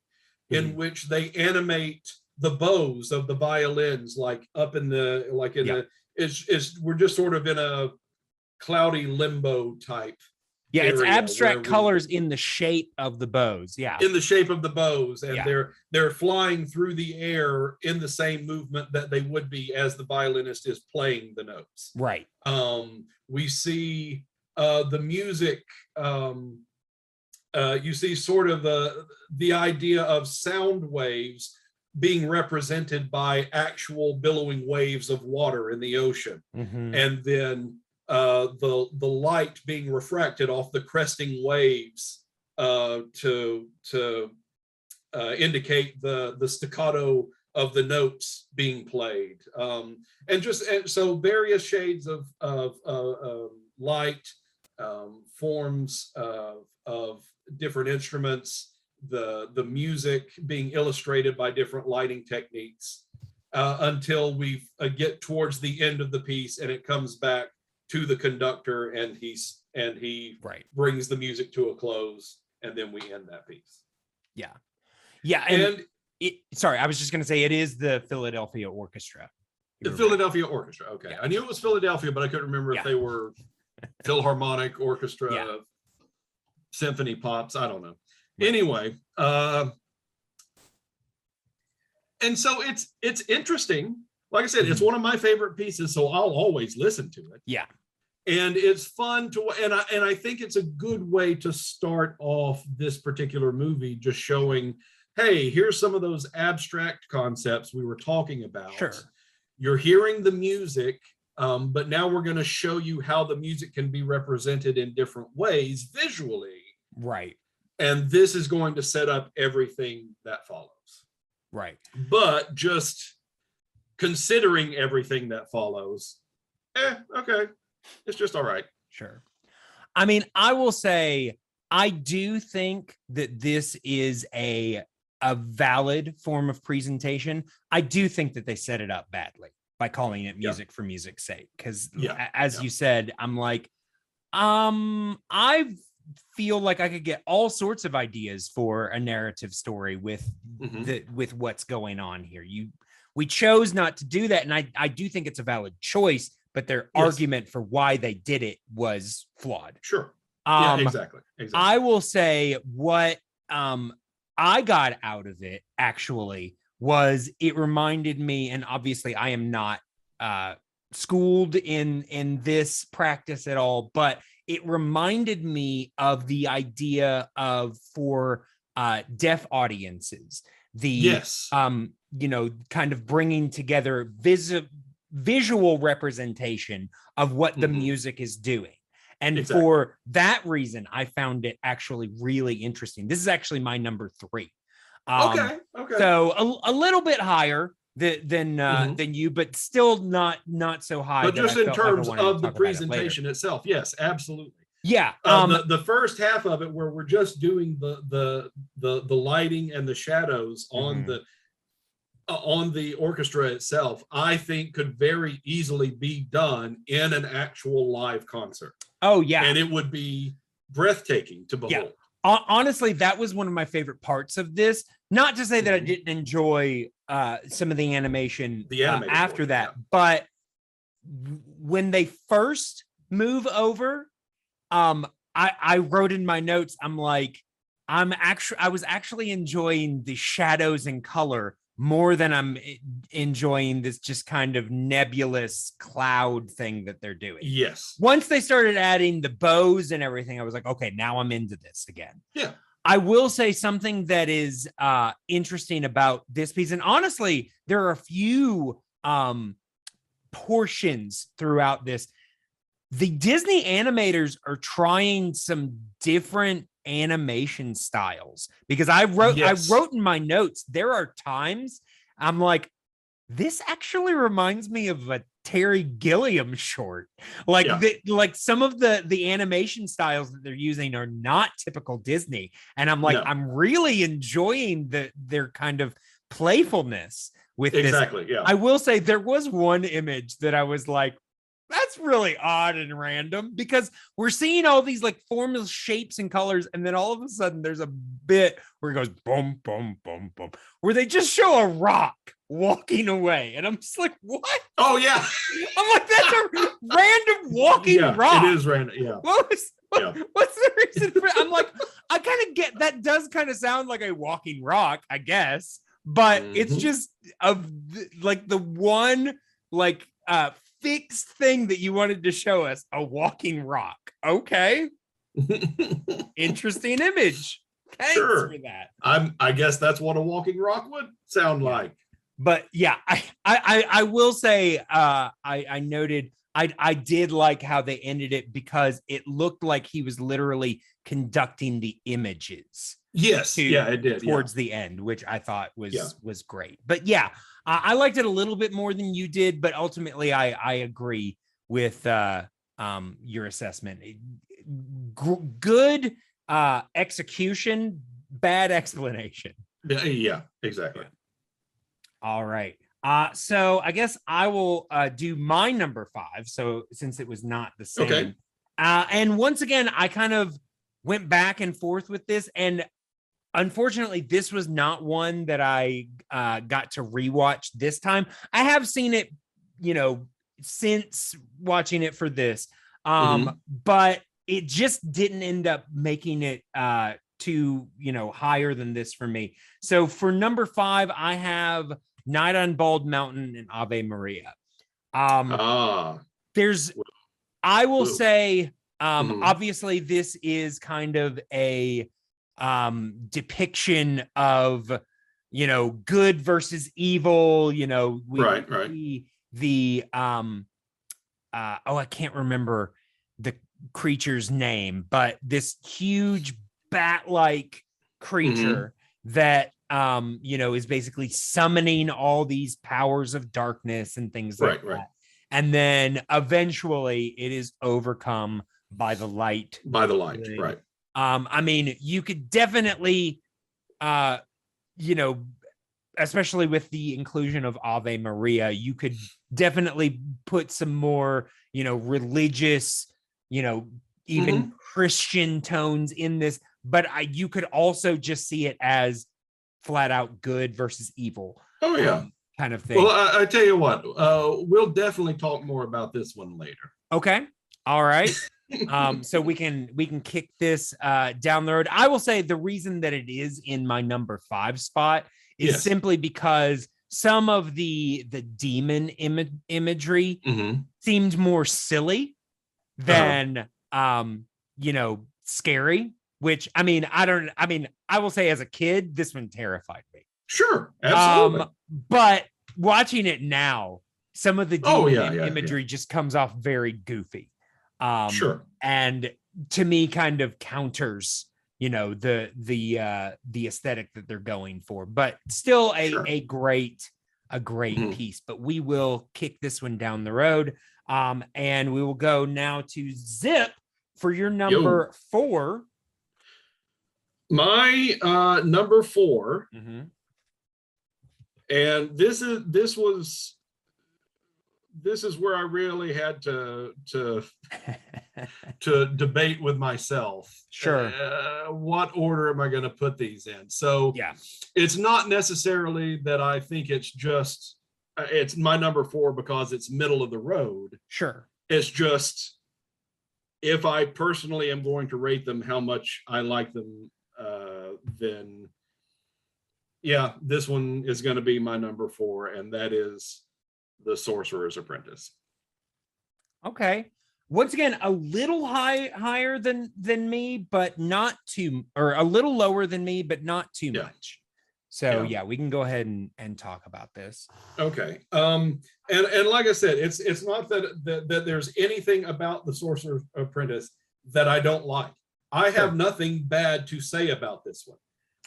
in which they animate the bows of the violins, like up in the we're just sort of in a cloudy limbo type. It's abstract colors in the shape of the bows. In the shape of the bows, and they're flying through the air in the same movement that they would be as the violinist is playing the notes. Right. We see the music. You see sort of the idea of sound waves being represented by actual billowing waves of water in the ocean, and then the light being refracted off the cresting waves to indicate the staccato of the notes being played, and so various shades of light, forms of different instruments, the music being illustrated by different lighting techniques, until we get towards the end of the piece and it comes back to the conductor, and he brings the music to a close, and then we end that piece. And sorry, I was just going to say it is the Philadelphia Orchestra. The Philadelphia Orchestra. Okay, I knew it was Philadelphia, but I couldn't remember if they were Philharmonic Orchestra, Symphony Pops. I don't know. Anyway, and so it's interesting. Like I said, it's one of my favorite pieces, so I'll always listen to it. And it's fun and I think it's a good way to start off this particular movie, just showing, hey, here's some of those abstract concepts we were talking about. You're hearing the music, but now we're going to show you how the music can be represented in different ways visually. And this is going to set up everything that follows. But just considering everything that follows, okay, it's just all right. I mean, I will say, I do think that this is a valid form of presentation. I do think that they set it up badly by calling it music for music's sake. Because as you said, I'm like, I feel like I could get all sorts of ideas for a narrative story with with what's going on here. We chose not to do that, and I do think it's a valid choice, but their argument for why they did it was flawed. Exactly. I will say what I got out of it actually was it reminded me, and obviously I am not schooled in this practice at all, but it reminded me of the idea of for deaf audiences, kind of bringing together visual representation of what the music is doing. And for that reason, I found it actually really interesting. This is actually my number 3. Okay. So a little bit higher than you, but still not so high. But just in terms of the presentation itself, yes, absolutely. The first half of it, where we're just doing the lighting and the shadows on the orchestra itself, I think could very easily be done in an actual live concert. And it would be breathtaking to behold. Honestly, that was one of my favorite parts of this. Not to say that I Mhm. didn't enjoy some of the animation The animated after portion, that, yeah. but when they first move over, I wrote in my notes, I'm like, I was actually enjoying the shadows and color more than I'm enjoying this just kind of nebulous cloud thing that they're doing. Yes. Once they started adding the bows and everything, I was like, okay, now I'm into this again. Yeah. I will say something that is interesting about this piece, and honestly, there are a few portions throughout this. The Disney animators are trying some different animation styles, because I Yes. wrote in my notes, there are times I'm like, this actually reminds me of a Terry Gilliam short. Like Yeah. like some of the animation styles that they're using are not typical Disney. And I'm like, No. I'm really enjoying their kind of playfulness with this. Exactly. Yeah. I will say there was one image that I was like, that's really odd and random, because we're seeing all these like formless shapes and colors, and then all of a sudden there's a bit where it goes boom, boom, boom, boom, where they just show a rock walking away, and I'm just like, what? Oh yeah. I'm like, that's a random walking Yeah. rock. It is random. Yeah. What's Yeah. the reason for? I'm like, I kind of get that. Does kind of sound like a walking rock, I guess, but it's Mhm. just like the one like fixed thing that you wanted to show us, a walking rock. Okay, interesting image. Thanks Sure. for that. I guess that's what a walking rock would sound like. But yeah, I will say I noted I did like how they ended it, because it looked like he was literally conducting the images. Yes. Yeah, it did. Towards the end, which I thought Yeah. was great. But yeah, I liked it a little bit more than you did, but ultimately I agree with your assessment. Good execution, bad explanation. Yeah. Yeah. Exactly. All right. So I guess I will do my number 5. So since it was not the same. Okay. And once again, I kind of went back and forth with this. And unfortunately, this was not one that I got to rewatch this time. I have seen it, since watching it for this. But it just didn't end up making it to, higher than this for me. So for number 5, I have Night on Bald Mountain and Ave Maria. There's, I will say, obviously this is kind of a depiction of, good versus evil. Right. The I can't remember the creature's name, but this huge bat-like creature that is basically summoning all these powers of darkness and things like that. Right. And then eventually it is overcome by the light. By the light, right. I mean, you could definitely especially with the inclusion of Ave Maria, you could definitely put some more, religious, even Christian tones in this, but you could also just see it as flat out good versus evil. Oh yeah. Kind of thing. Well, I tell you what, we'll definitely talk more about this one later. Okay. All right. So we can kick this down the road. I will say the reason that it is in my number 5 spot is simply because some of the demon imagery seemed more silly than scary, which I will say as a kid, this one terrified me. Sure, absolutely. But watching it now, some of the demon imagery just comes off very goofy. Sure. And to me kind of counters, the aesthetic that they're going for, but still a great piece. But we will kick this one down the road. And we will go now to Zip for your number 4. My number 4. And this was this is where I really had to debate with myself. Sure. What order am I going to put these in? So Yeah. it's not necessarily that I think it's just it's my number 4 because it's middle of the road. Sure. It's just if I personally am going to rate them how much I like them, then yeah, this one is going to be my number 4, and that is The Sorcerer's Apprentice. Okay. Once again, a little higher than me, but not too, or a little lower than me, but not too much. So yeah, we can go ahead and talk about this. Okay. And like I said, it's not that there's anything about The Sorcerer's Apprentice that I don't like. I have nothing bad to say about this one.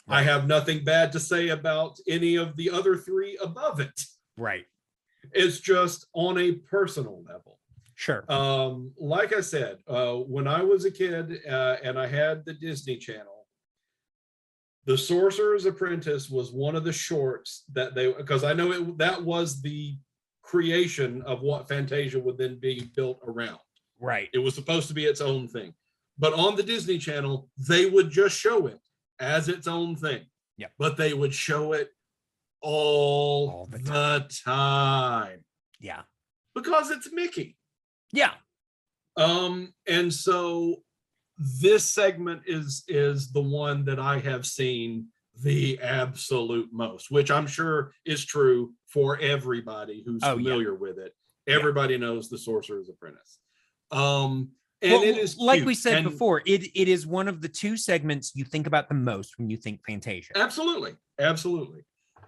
Right. I have nothing bad to say about any of the other 3 above it. Right. It's just on a personal level. Sure. Like I said, when I was a kid and I had the Disney Channel, The Sorcerer's Apprentice was one of the shorts that because I know that was the creation of what Fantasia would then be built around. Right. It was supposed to be its own thing. But on the Disney Channel, they would just show it as its own thing. Yeah. But they would show it all the time. Yeah. Because it's Mickey. Yeah. And so this segment is the one that I have seen the absolute most, which I'm sure is true for everybody who's familiar with it. Everybody knows The Sorcerer's Apprentice. And it is like cute. We said before, it is one of the 2 segments you think about the most when you think Fantasia. Absolutely. And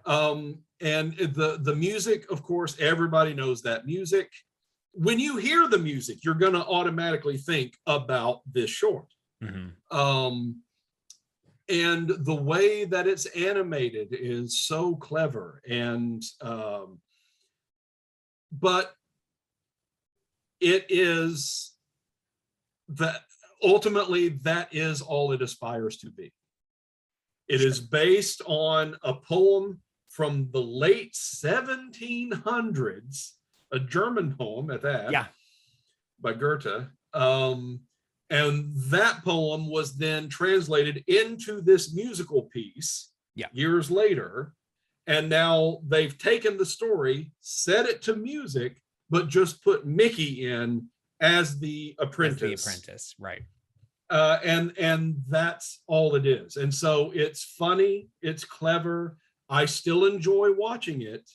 the music, of course, everybody knows that music. When you hear the music, you're going to automatically think about this short. Mm-hmm. And the way that it's animated is so clever. And but it is that ultimately that is all it aspires to be. It is based on a poem from the late 1700s, a German poem at that, by Goethe. And that poem was then translated into this musical piece years later. And now they've taken the story, set it to music, but just put Mickey in as the apprentice. Right. And that's all it is. And so it's funny, it's clever. I still enjoy watching it,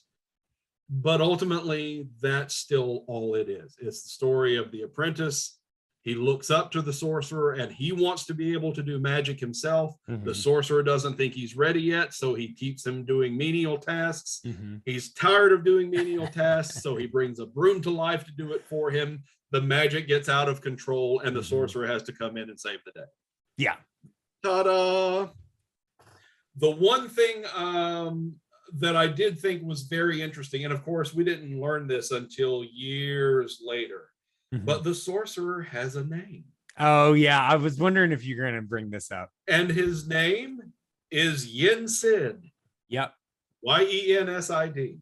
but ultimately that's still all it is. It's the story of the apprentice. He looks up to the sorcerer and he wants to be able to do magic himself. Mm-hmm. The sorcerer doesn't think he's ready yet, so he keeps him doing menial tasks. Mm-hmm. He's tired of doing menial tasks, so he brings a broom to life to do it for him. The magic gets out of control and the sorcerer has to come in and save the day. Yeah. Ta-da! The one thing that I did think was very interesting, and of course we didn't learn this until years later, but the sorcerer has a name. Oh yeah, I was wondering if you're going to bring this up. And his name is Yensid. Yep. Yensid.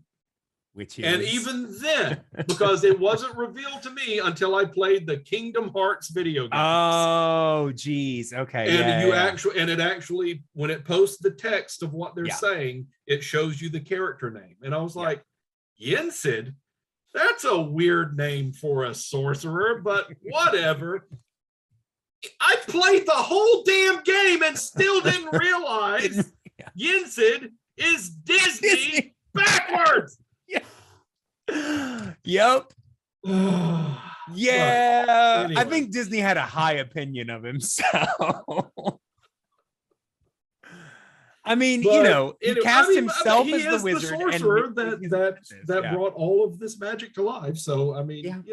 Which is... And even then, because it wasn't revealed to me until I played the Kingdom Hearts video games. Oh, geez. Okay. And it actually, when it posts the text of what they're saying, it shows you the character name. And I was like, Yensid? That's a weird name for a sorcerer, but whatever. I played the whole damn game and still didn't realize Yensid is Disney backwards. Yep. Yeah. Anyway. I think Disney had a high opinion of himself. I mean, he cast himself as the wizard, the sorcerer that brought all of this magic to life. So I mean,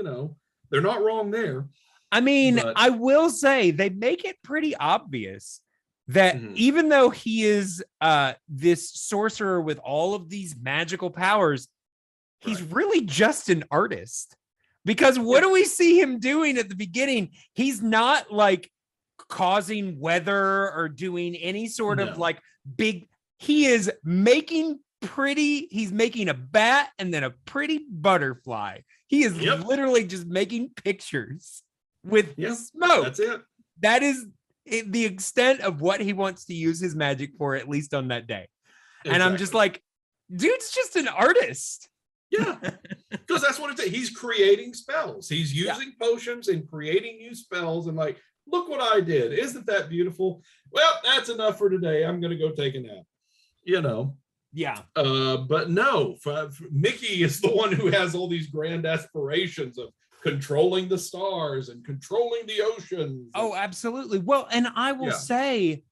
they're not wrong there. I mean, I will say they make it pretty obvious that even though he is this sorcerer with all of these magical powers, he's really just an artist. Because what do we see him doing at the beginning? He's not like causing weather or doing any sort of like big, he is making he's making a bat and then a pretty butterfly. He is Yep. literally just making pictures with Yep. smoke. That's it. That is the extent of what he wants to use his magic for, at least on that day. And I'm just like, dude's just an artist. Yeah, because that's what it's. He's creating spells. He's using potions and creating new spells. And like, look what I did. Isn't that beautiful? Well, that's enough for today. I'm going to go take a nap. Yeah. But no, Mickey is the one who has all these grand aspirations of controlling the stars and controlling the oceans. Oh, absolutely. Well, and I will say,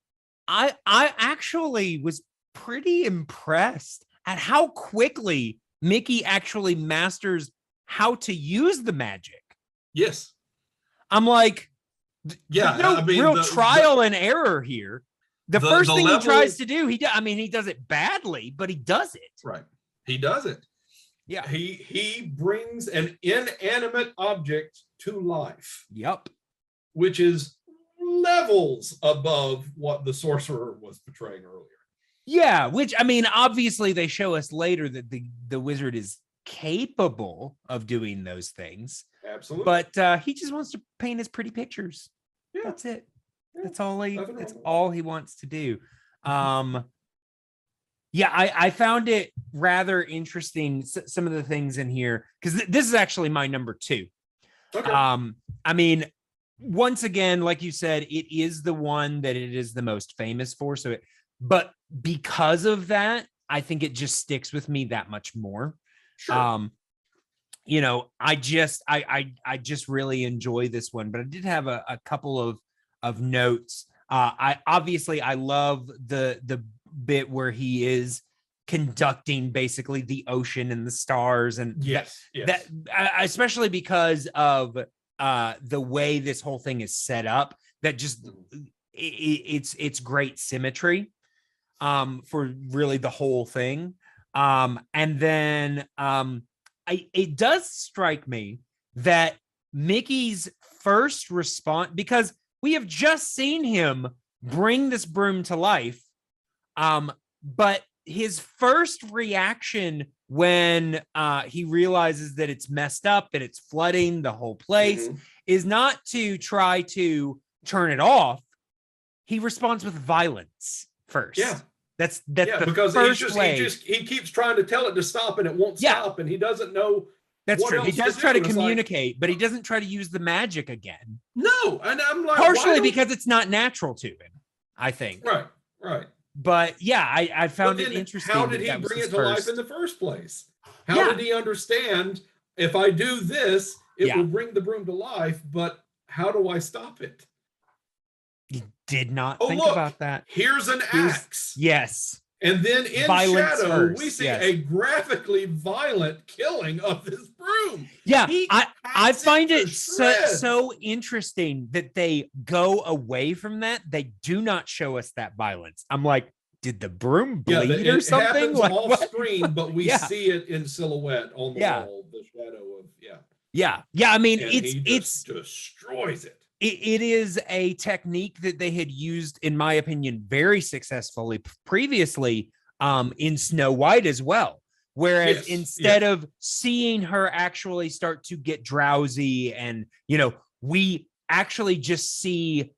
I actually was pretty impressed at how quickly Mickey actually masters how to use the magic. Yes. I'm like, yeah, no real trial and error here. The first thing he tries to do, he does it badly, but he does it. Right. He does it. Yeah. He brings an inanimate object to life. Yep. Which is levels above what the sorcerer was portraying earlier. Yeah, which obviously they show us later that the wizard is capable of doing those things. Absolutely. But he just wants to paint his pretty pictures. Yeah. That's it. Yeah. That's all he wants to do. I found it rather interesting, some of the things in here, because this is actually my number 2. Okay. Once again, like you said, it is the one that it is the most famous for. But because of that, I think it just sticks with me that much more. Sure. I just really enjoy this one, but I did have a couple of notes. I love the bit where he is conducting basically the ocean and the stars, and that especially because of the way this whole thing is set up, that just it's great symmetry for really the whole thing. And then it does strike me that Mickey's first response, because we have just seen him bring this broom to life, but his first reaction when he realizes that it's messed up and it's flooding the whole place is not to try to turn it off. He responds with violence first. Yeah. That's the because first way. He keeps trying to tell it to stop and it won't stop, and he doesn't know. That's what true. else He does to try do. to It's communicate, but he doesn't try to use the magic again. No, and I'm like, partially because it's not natural to him, I think. Right. But yeah, I found it interesting. How did he bring it to life in the first place? How did he understand, if I do this, it will bring the broom to life, but how do I stop it? He did not think about that. Here's an axe. Yes. And then in Violence shadow, first, we see a graphically violent killing of this broom. Yeah, I find it so interesting that they go away from that. They do not show us that violence. I'm like, did the broom bleed or something? It happens like, off screen, but we see it in silhouette on the wall, the shadow of, Yeah, I mean, and it's destroys it. It is a technique that they had used, in my opinion, very successfully previously in Snow White as well. Whereas instead of seeing her actually start to get drowsy and, we actually just see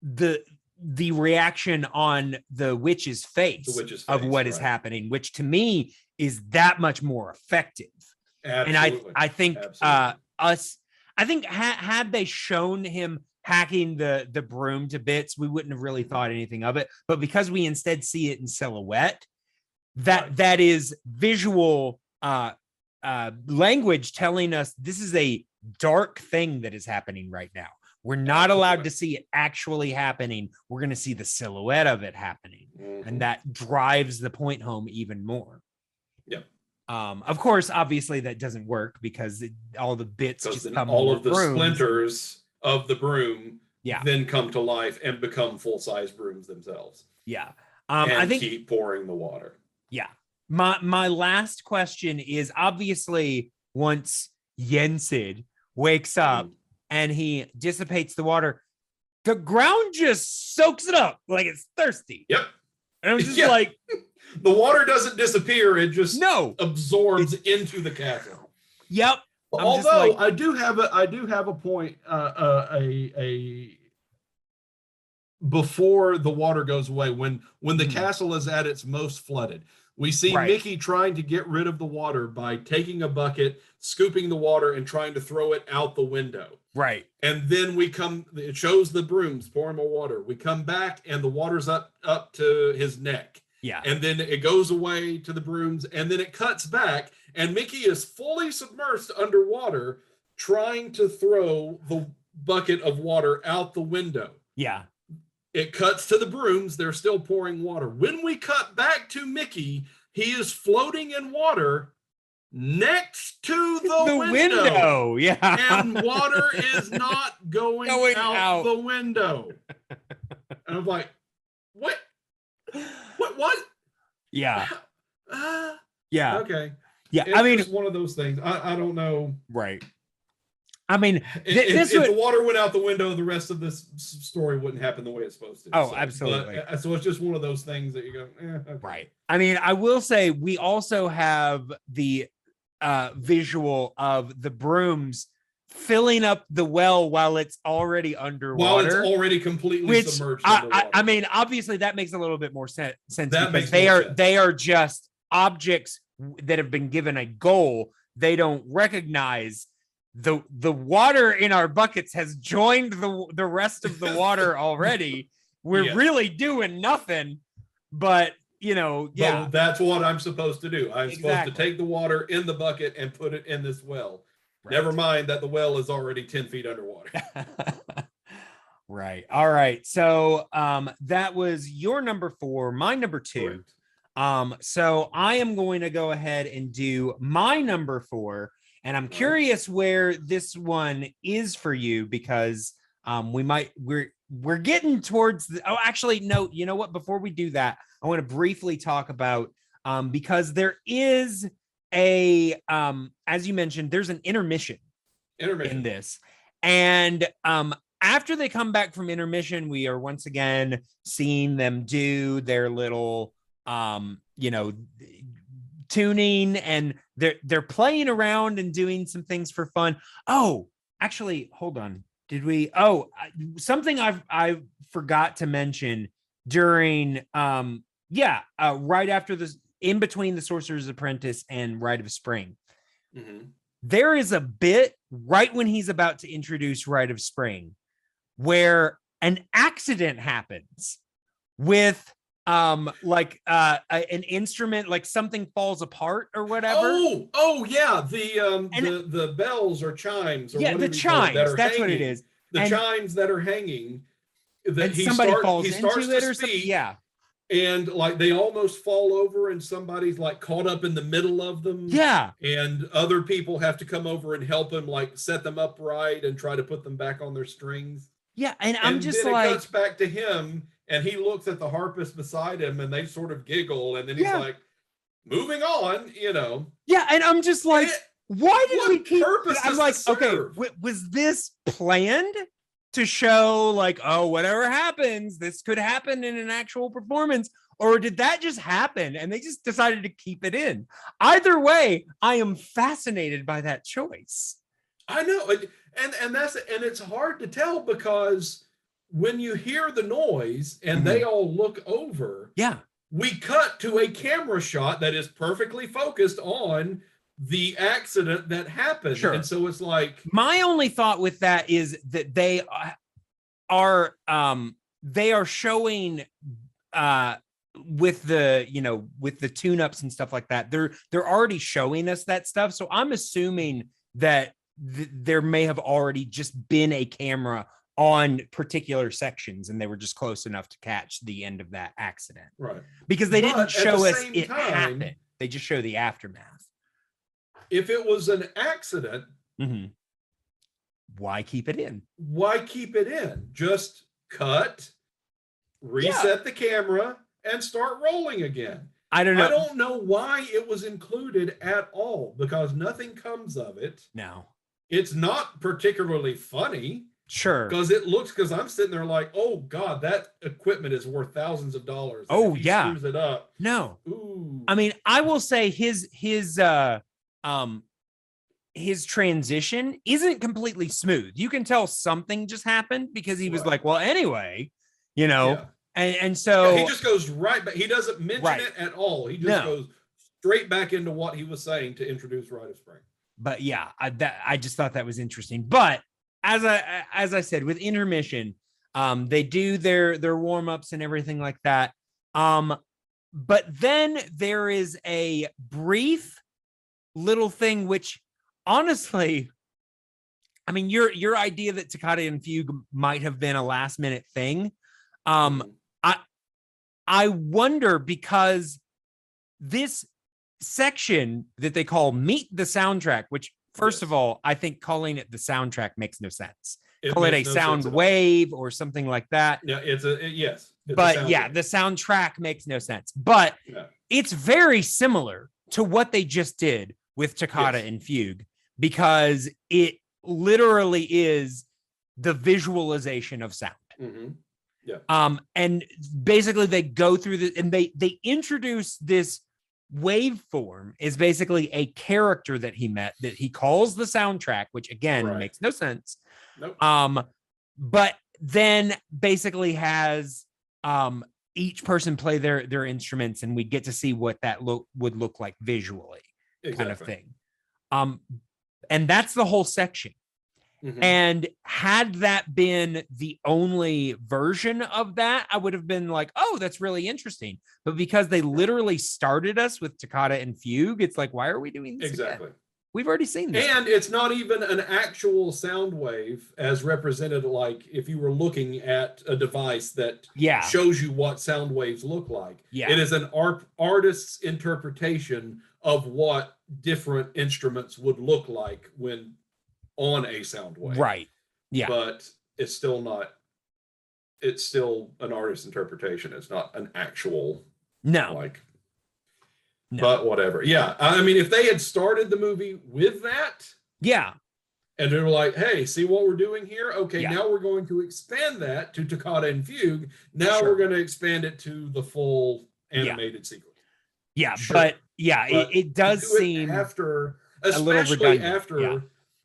the reaction on the witch's face of what is happening, which to me is that much more effective. Absolutely. And I think I think had they shown him hacking the broom to bits, we wouldn't have really thought anything of it. But because we instead see it in silhouette, that is visual language telling us this is a dark thing that is happening right now. We're not allowed to see it actually happening. We're going to see the silhouette of it happening. And that drives the point home even more. Yep. Of course, obviously that doesn't work because all the bits just come all of the brooms. Splinters of the broom Yeah. then come to life and become full-size brooms themselves. Yeah. And I think keep pouring the water. Yeah. My last question is, obviously once Yensid wakes up and he dissipates the water, the ground just soaks it up like it's thirsty. Yep. And I was just like, the water doesn't disappear, it just no, absorbs into the castle. Yep. Although I do have a point. Before the water goes away, when the castle is at its most flooded, we see Mickey trying to get rid of the water by taking a bucket, scooping the water, and trying to throw it out the window. Right. And then it shows the brooms pouring more water. We come back and the water's up to his neck. Yeah. And then it goes away to the brooms, and then it cuts back, and Mickey is fully submerged underwater trying to throw the bucket of water out the window. Yeah. It cuts to the brooms. They're still pouring water. When we cut back to Mickey, he is floating in water next to the window. Yeah. And water is not going out the window. And I'm like, what? What? Yeah. Yeah. Okay. Yeah. It's just one of those things. I don't know. Right. I mean, if the water went out the window, the rest of this story wouldn't happen the way it's supposed to. Oh, absolutely. So it's just one of those things that you go, okay. Right. I mean, I will say we also have the visual of the brooms filling up the well while it's already underwater. While it's already completely submerged underwater. I mean, obviously that makes a little bit more sense because sense. They are just objects that have been given a goal. They don't recognize the water in our buckets has joined the rest of the water already. We're really doing nothing, but But that's what I'm supposed to do. I'm supposed to take the water in the bucket and put it in this well. Right. Never mind that the well is already 10 feet underwater. Right. All right. So that was your number 4, my number 2. Correct. So I am going to go ahead and do my number 4. And I'm curious where this one is for you, because we're getting towards actually, no, you know what? Before we do that, I want to briefly talk about because there is as you mentioned, there's an intermission in this. And after they come back from intermission, we are once again seeing them do their little tuning, and they're playing around and doing some things for fun. Oh, actually, hold on. Did we? Oh, something I forgot to mention during right after this, in between the Sorcerer's Apprentice and Rite of Spring. Mm-hmm. There is a bit right when he's about to introduce Rite of Spring where an accident happens with an instrument, like something falls apart or whatever. Oh yeah, the bells or chimes or the chimes. That's hanging. What it is. The chimes that are hanging. That somebody falls into it or something. Yeah. And like they almost fall over, and somebody's like caught up in the middle of them. Yeah. And other people have to come over and help him, like set them upright and try to put them back on their strings. Yeah, and I'm just then like, it cuts back to him, and he looks at the harpist beside him, and they sort of giggle, and then he's like, "Moving on," Yeah, and I'm just like, why did we keep? I'm like, okay, was this planned to show like, oh, whatever happens, this could happen in an actual performance, or did that just happen and they just decided to keep it in? Either way, I am fascinated by that choice. I know, and it's hard to tell, because when you hear the noise and they all look over, we cut to a camera shot that is perfectly focused on the accident that happened. Sure. And so it's like, my only thought with that is that they are showing with the tune-ups and stuff like that, they're already showing us that stuff. So I'm assuming that there may have already just been a camera on particular sections, and they were just close enough to catch the end of that accident. Right. Because they didn't show us it happen. They just show the aftermath. If it was an accident, why keep it in? Why keep it in? Just cut, reset the camera, and start rolling again. I don't know. I don't know why it was included at all, because nothing comes of it. No. It's not particularly funny. Sure. Because I'm sitting there like, oh God, that equipment is worth thousands of dollars. Oh, if he screws it up. No. Ooh. I mean, I will say his his transition isn't completely smooth. You can tell something just happened because he was like, well, anyway, Yeah. and so he just goes right back. He doesn't mention it at all. He just goes straight back into what he was saying to introduce Rite of Spring. But yeah, I just thought that was interesting. But as I said, with intermission, they do their warm-ups and everything like that. But then there is a brief little thing, which honestly, I mean, your idea that Toccata and Fugue might have been a last minute thing. I wonder, because this section that they call Meet the Soundtrack, which first of all, I think calling it the soundtrack makes no sense. Call it a sound wave or something like that. Yeah, it's the soundtrack makes no sense. But it's very similar to what they just did with Toccata and Fugue, because it literally is the visualization of sound. And basically they go through the, and they introduce this waveform is basically a character that he met that he calls the soundtrack, which again makes no sense. But then basically has each person play their instruments, and we get to see what that would look like visually, kind of thing. And that's the whole section. And had that been the only version of that, I would have been like, oh, that's really interesting. But because they literally started us with Toccata and Fugue, it's like, why are we doing this again? We've already seen this. And it's not even an actual sound wave as represented, like if you were looking at a device that shows you what sound waves look like. It is an artist's interpretation of what different instruments would look like when on a sound wave. But it's still not, it's still an artist's interpretation. It's not an actual but whatever. I mean, if they had started the movie with that, and they were like, hey, see what we're doing here? Okay, now we're going to expand that to Toccata and Fugue. Now we're going to expand it to the full animated sequence. But it does seem after, a little especially redundant. After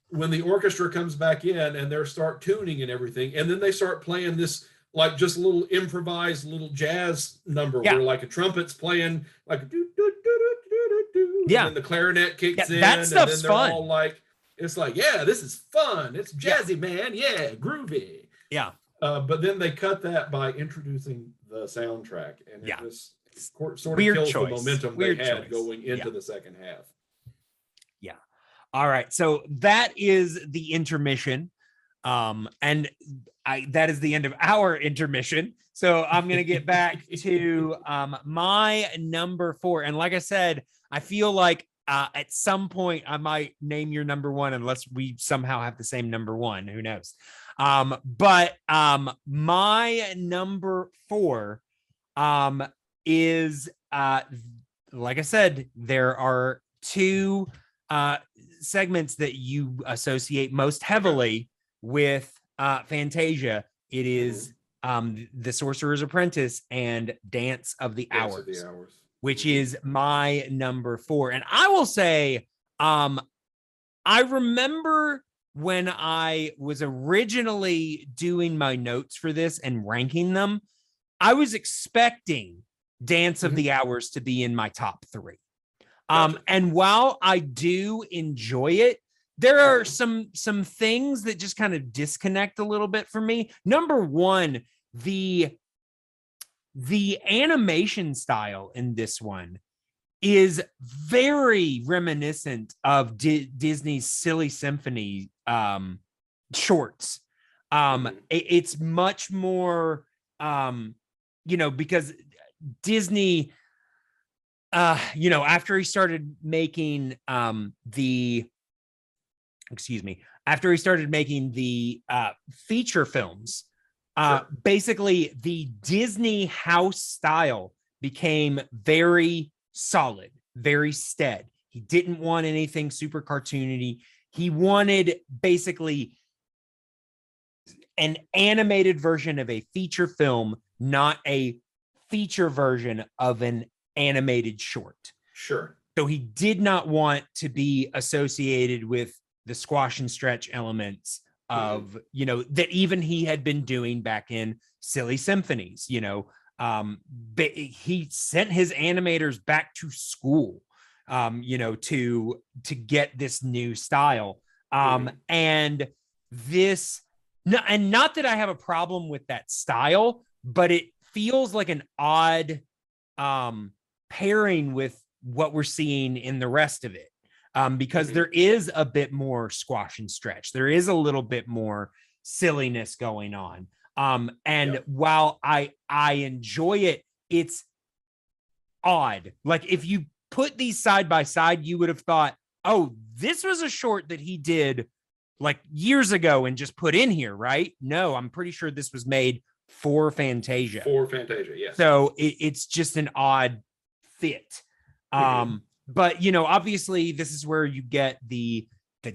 when the orchestra comes back in and they start tuning and everything, and then they start playing this like just a little improvised little jazz number where like a trumpet's playing like a do do do do do do do, and then the clarinet kicks in, that stuff's and then they're fun. all like, it's like, yeah, this is fun, it's jazzy, man, groovy. But then they cut that by introducing the soundtrack, and it just sort of kills the momentum they had going into the second half. All right, so that is the intermission, and that is the end of our intermission. So I'm going to get back to my number 4. And like I said, I feel like at some point I might name your number 1 unless we somehow have the same number 1. Who knows? But my number 4 is, like I said, there are 2 segments that you associate most heavily with Fantasia. It is The Sorcerer's Apprentice and Dance of the Hours, which is my number 4. And I will say, I remember when I was originally doing my notes for this and ranking them, I was expecting Dance of the Hours to be in my top 3. And while I do enjoy it, there are some things that just kind of disconnect a little bit for me. Number 1, the animation style in this one is very reminiscent of Disney's Silly Symphony shorts. It's much more, because Disney, after he started making the feature films, basically the Disney house style became very solid, very steady. He didn't want anything super cartoony. He wanted basically an animated version of a feature film, not a feature version of an animated short. Sure. So he did not want to be associated with the squash and stretch elements of, you know, that even he had been doing back in Silly Symphonies, you know. But he sent his animators back to school, you know, to get this new style. And this, no, and not that I have a problem with that style, but it feels like an odd pairing with what we're seeing in the rest of it. Because there is a bit more squash and stretch. There is a little bit more silliness going on. And while I enjoy it, it's odd. Like if you put these side by side, you would have thought, oh, this was a short that he did like years ago and just put in here, right? No, I'm pretty sure this was made for Fantasia. For Fantasia, yes. So it's just an odd fit. But, you know, obviously this is where you get the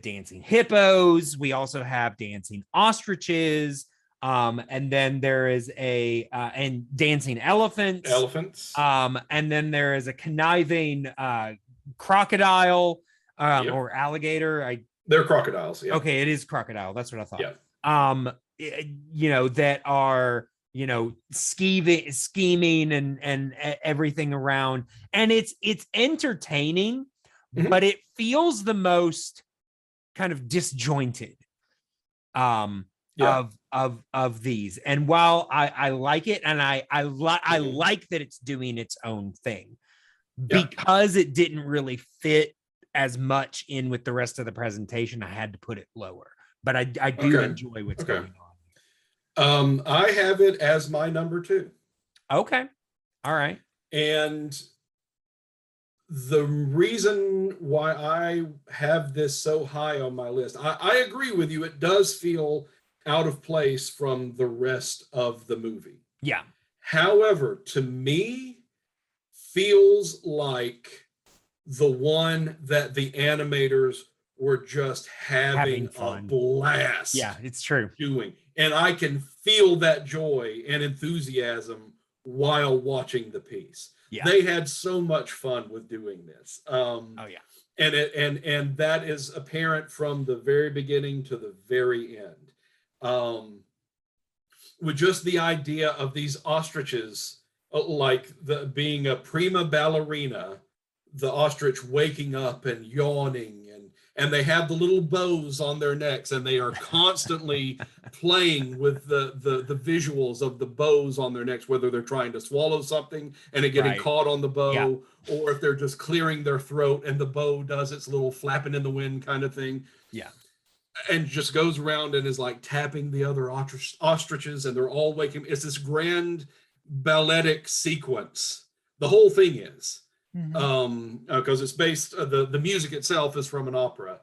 dancing hippos. We also have dancing ostriches. And then there is and dancing elephants. And then there is a conniving crocodile or alligator. They're crocodiles. Yeah. Okay, it is crocodile. That's what I thought. Yeah. You know, that are, you know, scheming and everything around. And it's entertaining, but it feels the most kind of disjointed of these. And while I like it, and I like that it's doing its own thing, because it didn't really fit as much in with the rest of the presentation, I had to put it lower. But I do enjoy what's going on. I have it as my number 2. Okay. All right. And the reason why I have this so high on my list, I agree with you. It does feel out of place from the rest of the movie. Yeah. However, to me, feels like the one that the animators were just having a blast. Yeah, it's true. Doing. And I can feel that joy and enthusiasm while watching the piece. Yeah. They had so much fun with doing this. And that is apparent from the very beginning to the very end. With just the idea of these ostriches, like being a prima ballerina, the ostrich waking up and yawning, and they have the little bows on their necks, and they are constantly playing with the visuals of the bows on their necks, whether they're trying to swallow something and it getting caught on the bow, or if they're just clearing their throat and the bow does its little flapping in the wind kind of thing. Yeah. And just goes around and is like tapping the other ostriches, and they're all waking. It's this grand balletic sequence. The whole thing is. Because it's based, the music itself is from an opera.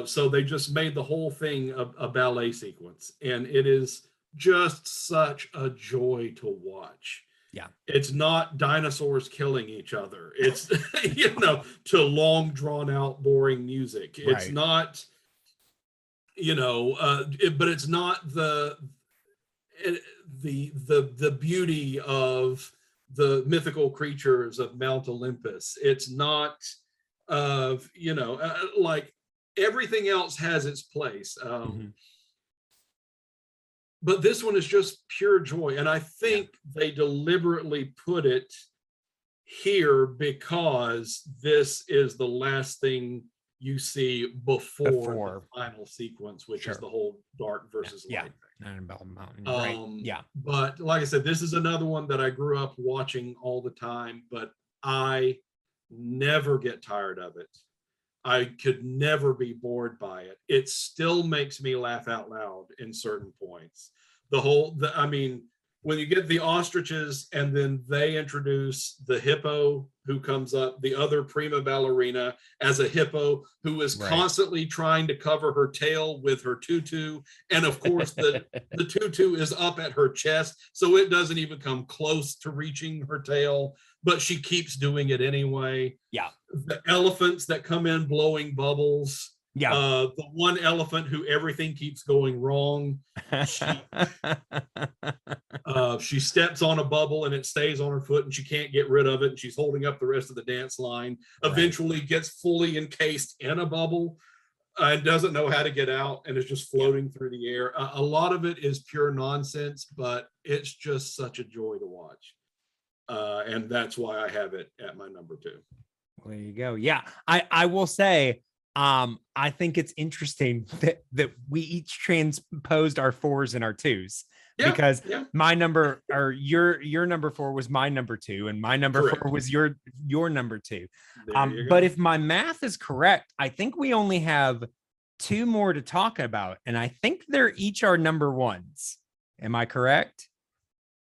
So they just made the whole thing a ballet sequence, and it is just such a joy to watch. Yeah. It's not dinosaurs killing each other. It's, you know, to long drawn out, boring music. It's not, you know, but it's not the beauty of the mythical creatures of Mount Olympus. It's not, you know, like everything else has its place. But this one is just pure joy. And I think they deliberately put it here because this is the last thing you see before the final sequence, which is the whole dark versus light thing. But like I said, this is another one that I grew up watching all the time, but I never get tired of it. I could never be bored by it. It still makes me laugh out loud in certain points. I mean, when you get the ostriches and then they introduce the hippo who comes up, the other prima ballerina as a hippo who is constantly trying to cover her tail with her tutu. And of course, the tutu is up at her chest, so it doesn't even come close to reaching her tail, but she keeps doing it anyway. Yeah. The elephants that come in blowing bubbles. Yeah. The one elephant who everything keeps going wrong. She steps on a bubble and it stays on her foot and she can't get rid of it. And she's holding up the rest of the dance line. Eventually gets fully encased in a bubble. and doesn't know how to get out and is just floating through the air. A lot of it is pure nonsense, but it's just such a joy to watch. And that's why I have it at my number 2. Well, there you go. Yeah, I will say, I think it's interesting that we each transposed our 4s and our 2s. Yeah, because yeah. my number, or your number 4 was my number 2, and my number Correct. 4 was your number 2. There you go. But if my math is correct, I think we only have 2 more to talk about, and I think they're each our number 1s. Am I correct?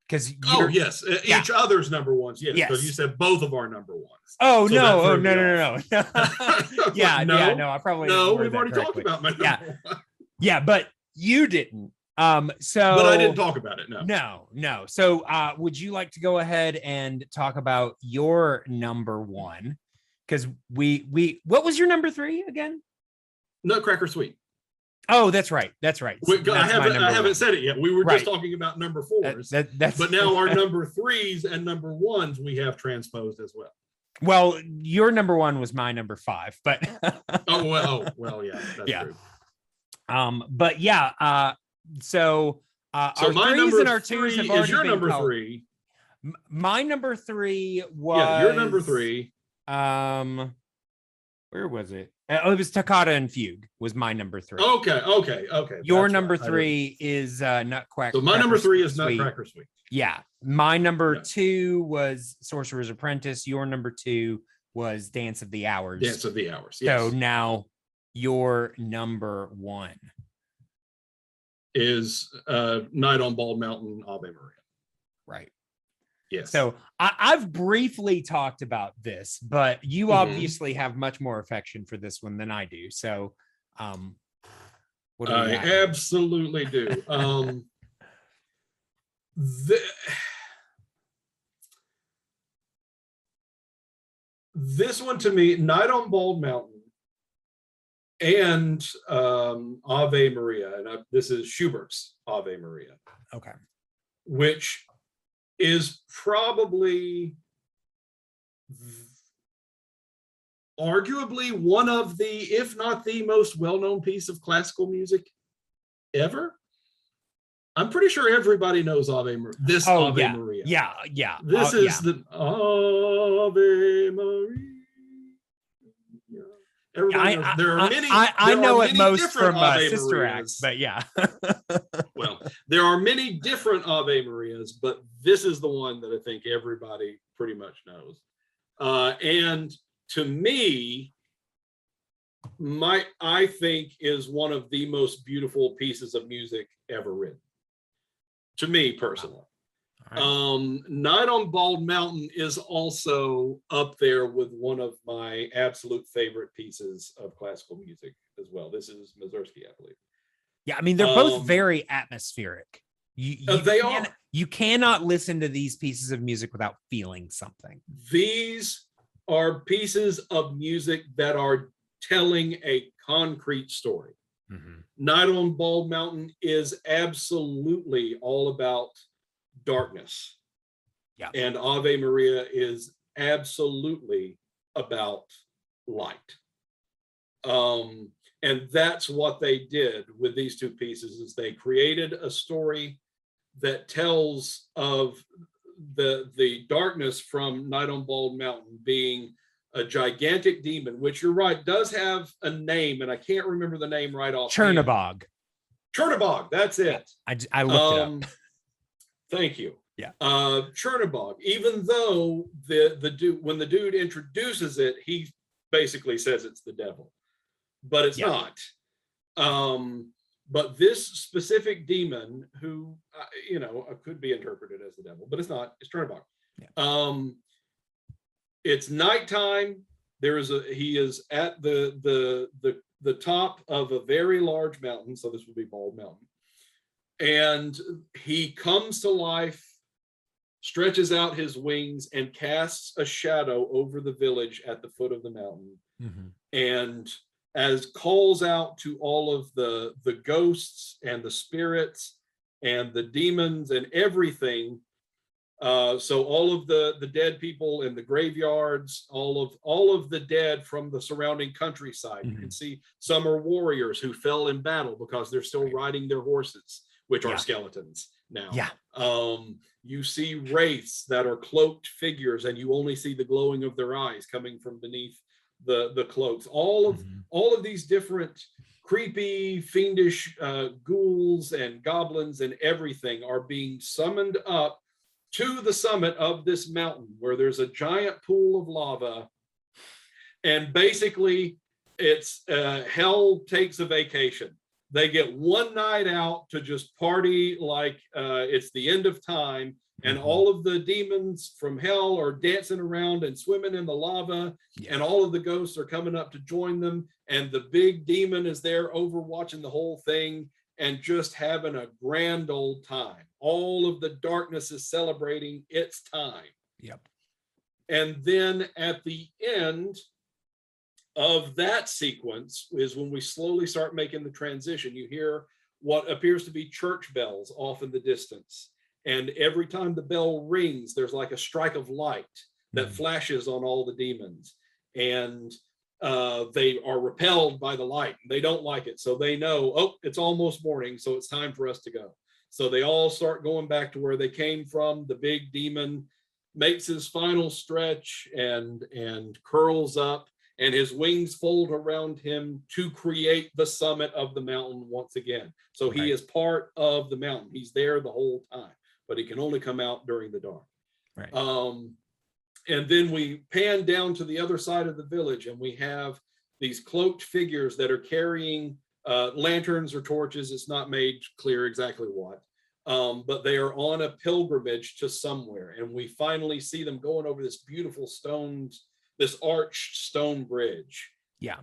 Because yes, each other's number 1s. Yes, because you said both of our number 1s. Oh, So no! Oh, that no! threw me No! off. Yeah, No, yeah, no. I probably No, didn't word we've that already talked correctly. about my number 1. Yeah, but you didn't. So, But I didn't talk about it. No. So, would you like to go ahead and talk about your number 1? Because what was your number 3 again? Nutcracker Suite. Oh, that's right. That's right. I haven't said it yet. We were just talking about number 4s. But now our number 3s and number 1s we have transposed as well. Well, your number 1 was my number 5, but well, yeah, that's true. But yeah, so our my 3s number and our 2s have already is your been number called. 3. My number 3 was your number 3. Where was it? Oh, it was Toccata and Fugue was my number 3. Okay. Your number 3 is Nutcracker. So my number 3 is Suite. Nutcracker Suite. Yeah. My number 2 was Sorcerer's Apprentice. Your number 2 was Dance of the Hours. Dance of the Hours. Yes. So now your number 1 is Night on Bald Mountain, Ave Maria. Right. Yes. So I've briefly talked about this, but you obviously have much more affection for this one than I do. So, what do I absolutely do. This one to me, Night on Bald Mountain and Ave Maria, and this is Schubert's Ave Maria. Okay. Which is probably arguably one of the, if not the most well-known piece of classical music ever. I'm pretty sure everybody knows Ave Maria. Ave Maria. Yeah. This is the Ave Maria. Everybody knows. There are many. I know it most from Ave Sister Marias. Act, but yeah. Well, there are many different Ave Marias, but this is the one that I think everybody pretty much knows. And to me, I think is one of the most beautiful pieces of music ever written. To me personally. Right. Night on Bald Mountain is also up there with one of my absolute favorite pieces of classical music as well. This is Mussorgsky, I believe. Yeah, I mean, they're both very atmospheric. You cannot listen to these pieces of music without feeling something. These are pieces of music that are telling a concrete story. Mm-hmm. Night on Bald Mountain is absolutely all about darkness. Yeah. And Ave Maria is absolutely about light. And that's what they did with these two pieces, is they created a story that tells of the darkness from Night on Bald Mountain being a gigantic demon, which you're right, does have a name, and I can't remember the name right off. Chernabog. Chernabog, that's it. I looked it up. Thank you. Yeah. Chernabog, even though the dude, when the dude introduces it, he basically says it's the devil, but it's not. But this specific demon, who could be interpreted as the devil, but it's not. It's Chernabog. Yeah. It's nighttime. He is at the top of a very large mountain, so this would be Bald Mountain, and he comes to life, stretches out his wings, and casts a shadow over the village at the foot of the mountain. Mm-hmm. And as calls out to all of the ghosts and the spirits and the demons and everything So all of the dead people in the graveyards, all of the dead from the surrounding countryside. You can see some are warriors who fell in battle because they're still riding their horses, which are skeletons now. Yeah. You see wraiths that are cloaked figures, and you only see the glowing of their eyes coming from beneath the cloaks. All of these different creepy, fiendish ghouls and goblins and everything are being summoned up to the summit of this mountain, where there's a giant pool of lava, and basically it's hell takes a vacation. They get one night out to just party like it's the end of time, and all of the demons from hell are dancing around and swimming in the lava, and all of the ghosts are coming up to join them, and the big demon is there overwatching the whole thing and just having a grand old time. All of the darkness is celebrating its time. Yep. And then at the end of that sequence is when we slowly start making the transition. You hear what appears to be church bells off in the distance. And every time the bell rings, there's like a strike of light that flashes on all the demons. And they are repelled by the light. They don't like it. So they know, oh, it's almost morning, so it's time for us to go. So they all start going back to where they came from. The big demon makes his final stretch and curls up, and his wings fold around him to create the summit of the mountain once again. So he is part of the mountain. He's there the whole time, but he can only come out during the dark. Right. And then we pan down to the other side of the village, and we have these cloaked figures that are carrying lanterns or torches. It's not made clear exactly what, but they are on a pilgrimage to somewhere. And we finally see them going over this beautiful this arched stone bridge. Yeah.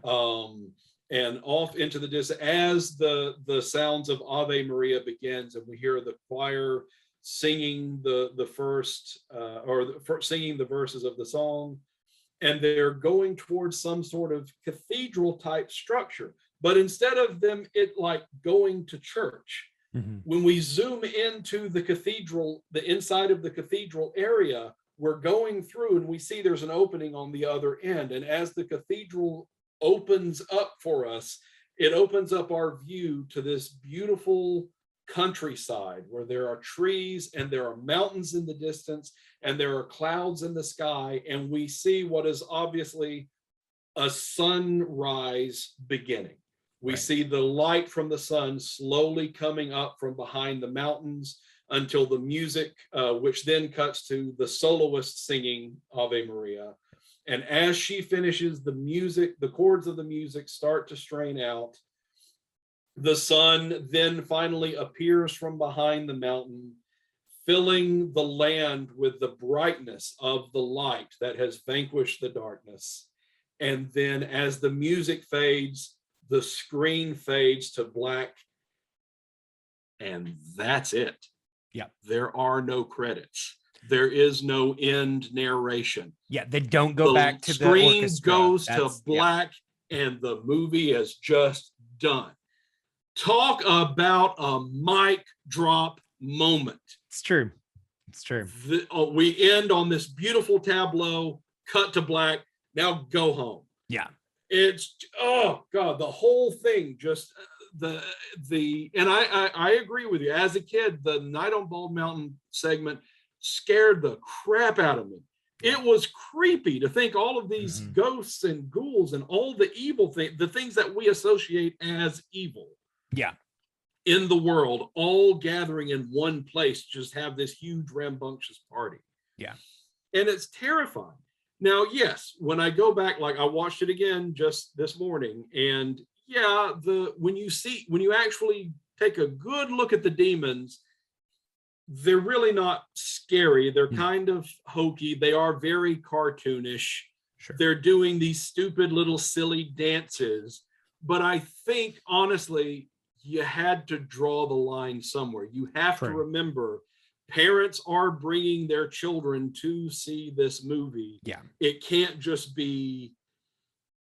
And off into the distance as the sounds of Ave Maria begins, and we hear the choir singing the first singing the verses of the song, and they're going towards some sort of cathedral type structure. But instead of them like going to church, when we zoom into the cathedral, the inside of the cathedral area, we're going through and we see there's an opening on the other end. And as the cathedral opens up for us, it opens up our view to this beautiful countryside where there are trees and there are mountains in the distance and there are clouds in the sky, and we see what is obviously a sunrise beginning. We see the light from the sun slowly coming up from behind the mountains until the music, which then cuts to the soloist singing Ave Maria. And as she finishes the music, the chords of the music start to strain out. The sun then finally appears from behind the mountain, filling the land with the brightness of the light that has vanquished the darkness. And then as the music fades, the screen fades to black, and that's it. Yeah. There are no credits. There is no end narration. Yeah, they don't go back to the screen orchestra. Goes to black, and the movie is just done. Talk about a mic drop moment. It's true. It's true. We end on this beautiful tableau, cut to black. Now go home. Yeah. It's, oh God, the whole thing just and I agree with you. As a kid, the Night on Bald Mountain segment scared the crap out of me. It was creepy to think all of these ghosts and ghouls and all the evil things, the things that we associate as evil. Yeah. In the world, all gathering in one place, just have this huge rambunctious party. Yeah. And it's terrifying. Now, yes, when I go back, like I watched it again just this morning, and yeah, when you actually take a good look at the demons, they're really not scary. They're kind of hokey. They are very cartoonish. Sure. They're doing these stupid little silly dances. But I think, honestly, you had to draw the line somewhere. You have to remember, parents are bringing their children to see this movie. Yeah. It can't just be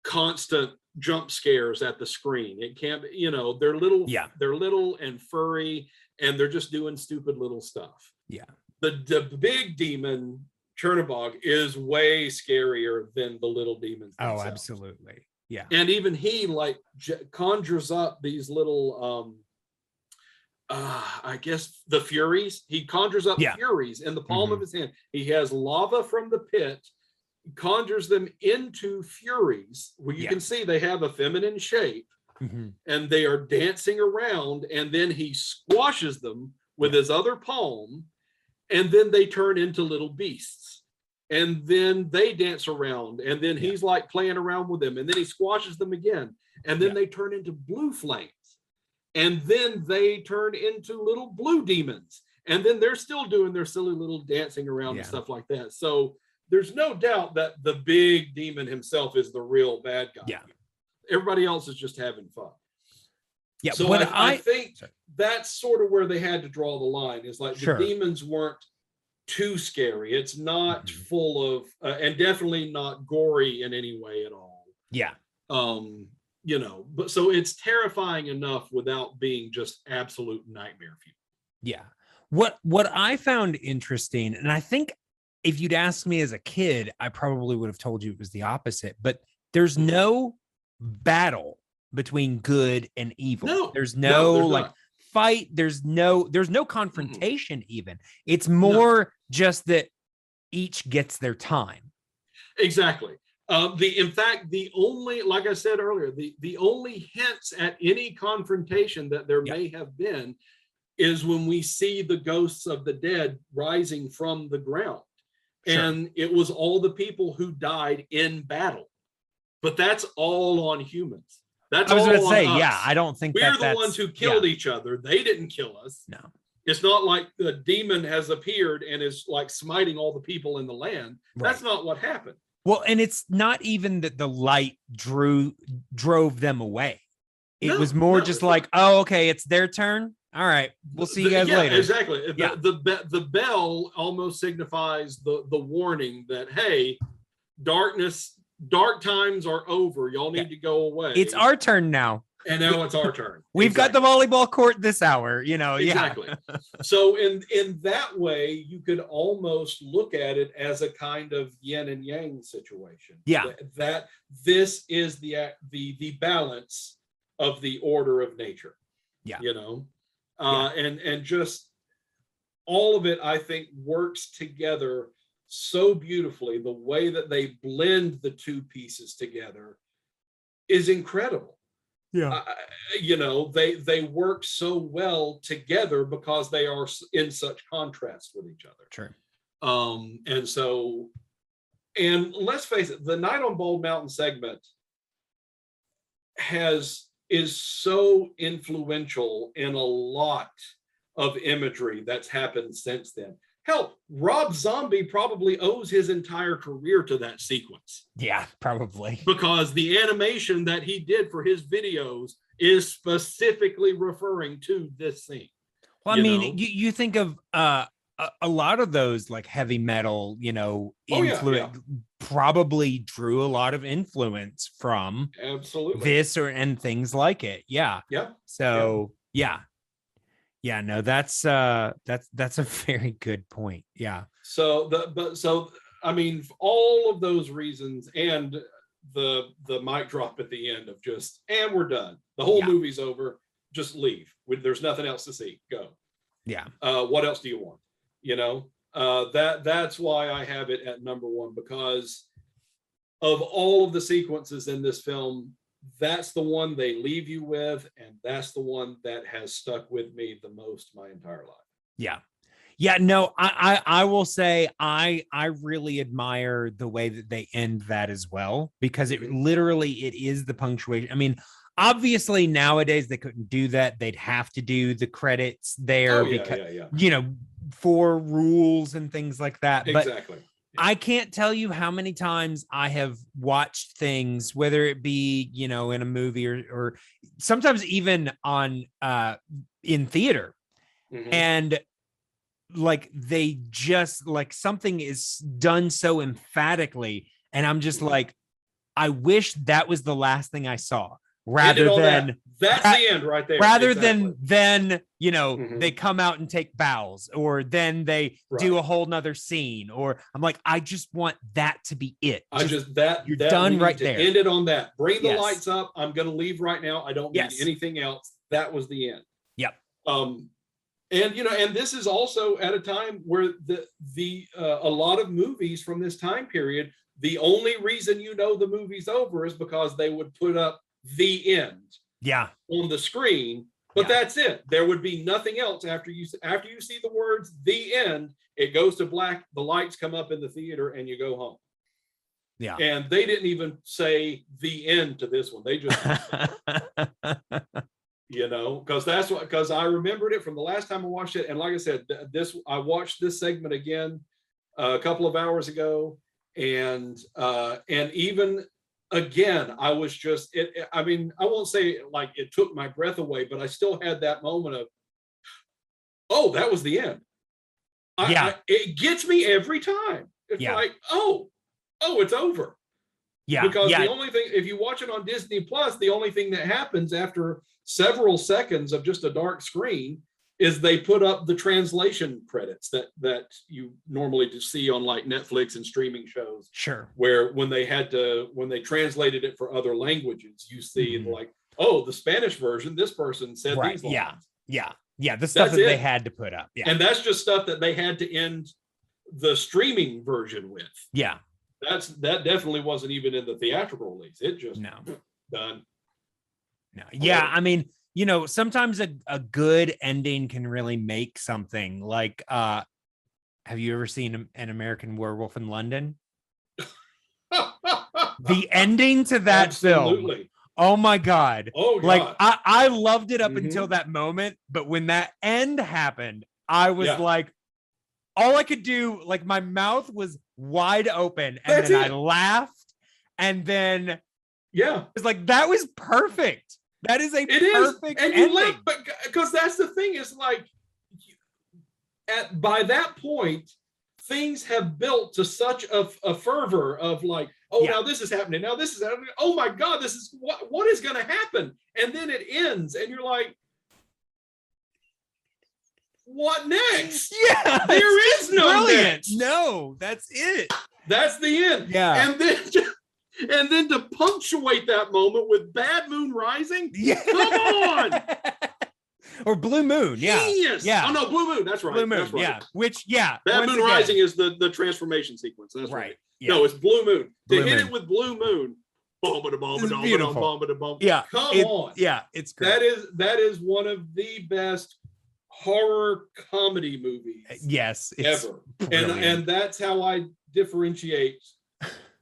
constant jump scares at the screen. It can't be, they're little and furry, and they're just doing stupid little stuff. Yeah. the big demon Chernobog is way scarier than the little demons themselves. Oh, absolutely. Yeah. And even he like conjures up these little I guess the Furies. He conjures up Furies in the palm of his hand. He has lava from the pit, conjures them into Furies, where you can see they have a feminine shape, and they are dancing around, and then he squashes them with his other palm, and then they turn into little beasts. And then they dance around, and then he's like playing around with them, and then he squashes them again, and then they turn into blue flames. And then they turn into little blue demons. And then they're still doing their silly little dancing around and stuff like that. So there's no doubt that the big demon himself is the real bad guy. Yeah. Everybody else is just having fun. Yeah. So I think that's sort of where they had to draw the line, is like the demons weren't too scary. It's not full of, and definitely not gory in any way at all. Yeah. You know, but so it's terrifying enough without being just absolute nightmare fuel. Yeah. What I found interesting, and I think if you'd asked me as a kid, I probably would have told you it was the opposite, but there's no battle between good and evil. No, there's no there's like not. Fight. There's no confrontation even. It's more just that each gets their time. Exactly. In fact, the only, like I said earlier, the only hints at any confrontation that there may have been is when we see the ghosts of the dead rising from the ground. And it was all the people who died in battle. But that's all on humans. That's I was all going to say, on us. I don't think we're the ones who killed each other. They didn't kill us. No. It's not like the demon has appeared and is like smiting all the people in the land. That's not what happened. Well, and it's not even that the light drove them away. It was more just like, oh, okay, it's their turn. All right, we'll see you guys later. Exactly. Yeah. The bell almost signifies the warning that, hey, dark times are over. Y'all need to go away. It's our turn now. And now it's our turn. We've got the volleyball court this hour, you know. Exactly. So in that way, you could almost look at it as a kind of yin and yang situation. Yeah. That this is the balance of the order of nature. Yeah. You know, and just all of it, I think, works together so beautifully. The way that they blend the two pieces together is incredible. Yeah. You know, they work so well together because they are in such contrast with each other. True. And let's face it, the Night on Bald Mountain segment is so influential in a lot of imagery that's happened since then. Hell, Rob Zombie probably owes his entire career to that sequence. Yeah, probably. Because the animation that he did for his videos is specifically referring to this scene. Well, I mean, you think of a lot of those like heavy metal, you know, influence probably drew a lot of influence from this and things like it. Yeah. Yeah. So yeah. No, that's a very good point. Yeah. So I mean, all of those reasons and the mic drop at the end of just, and we're done. The whole movie's over. Just leave. There's nothing else to see. Go. Yeah. What else do you want? You know, that's why I have it at number one, because of all of the sequences in this film, that's the one they leave you with, and that's the one that has stuck with me the most my entire life. Yeah, no, I will say I really admire the way that they end that as well, because it is the punctuation. I mean, obviously nowadays they couldn't do that. They'd have to do the credits there because you know, for rules and things like that. Exactly. But I can't tell you how many times I have watched things, whether it be, you know, in a movie or sometimes even on in theater, and like they just like something is done so emphatically, and I'm just like, I wish that was the last thing I saw. rather than that's the end right there. Rather Exactly. than Mhm. they come out and take bows, or then they do a whole nother scene, or I'm like, I just want that to be it. You're done right there. End it on that. Bring the Yes. lights up. I'm going to leave right now. I don't need Yes. anything else. That was the end. Yep. And and this is also at a time where a lot of movies from this time period, the only reason the movie's over is because they would put up the end on the screen, but that's it. There would be nothing else after you see the words the end. It goes to black, the lights come up in the theater, and you go home. Yeah. And they didn't even say the end to this one. They just because I remembered it from the last time I watched it. And like I said, I watched this segment again a couple of hours ago, and even again, I was just I won't say like it took my breath away, but I still had that moment of, oh, that was the end. It gets me every time. It's like, oh, it's over. Yeah. Because the only thing, if you watch it on Disney Plus, the only thing that happens after several seconds of just a dark screen is they put up the translation credits that you normally just see on like Netflix and streaming shows. Sure. Where when they translated it for other languages, you see like, oh, the Spanish version, this person said these lines. Yeah. The stuff that they had to put up. Yeah. And that's just stuff that they had to end the streaming version with. Yeah. That definitely wasn't even in the theatrical release. It just done. No. Yeah. I mean, sometimes a good ending can really make something. Like, have you ever seen An American Werewolf in London? The ending to that film. Oh my God. Oh God. Like I loved it up until that moment. But when that end happened, I was like, all I could do, like my mouth was wide open, and then I laughed, and then it was like, that was perfect. That is perfect and ending. You laugh, but because that's the thing, is like by that point, things have built to such a fervor of like, now this is happening, now this is happening. Oh my God, this is what is going to happen, and then it ends, and you're like, what next? Yeah, there is no next. No, that's it. That's the end. Yeah. And then to punctuate that moment with Bad Moon Rising. Yeah. Come on. Or Blue Moon. Genius. Yeah. Oh no, Blue Moon. That's right. Blue Moon. That's right. Yeah. Which Bad Moon Rising is the transformation sequence. That's right. Yeah. No, it's Blue Moon. To hit it with Blue Moon. Yeah. Come on. Yeah, it's great. That is one of the best horror comedy movies ever. And that's how I differentiate.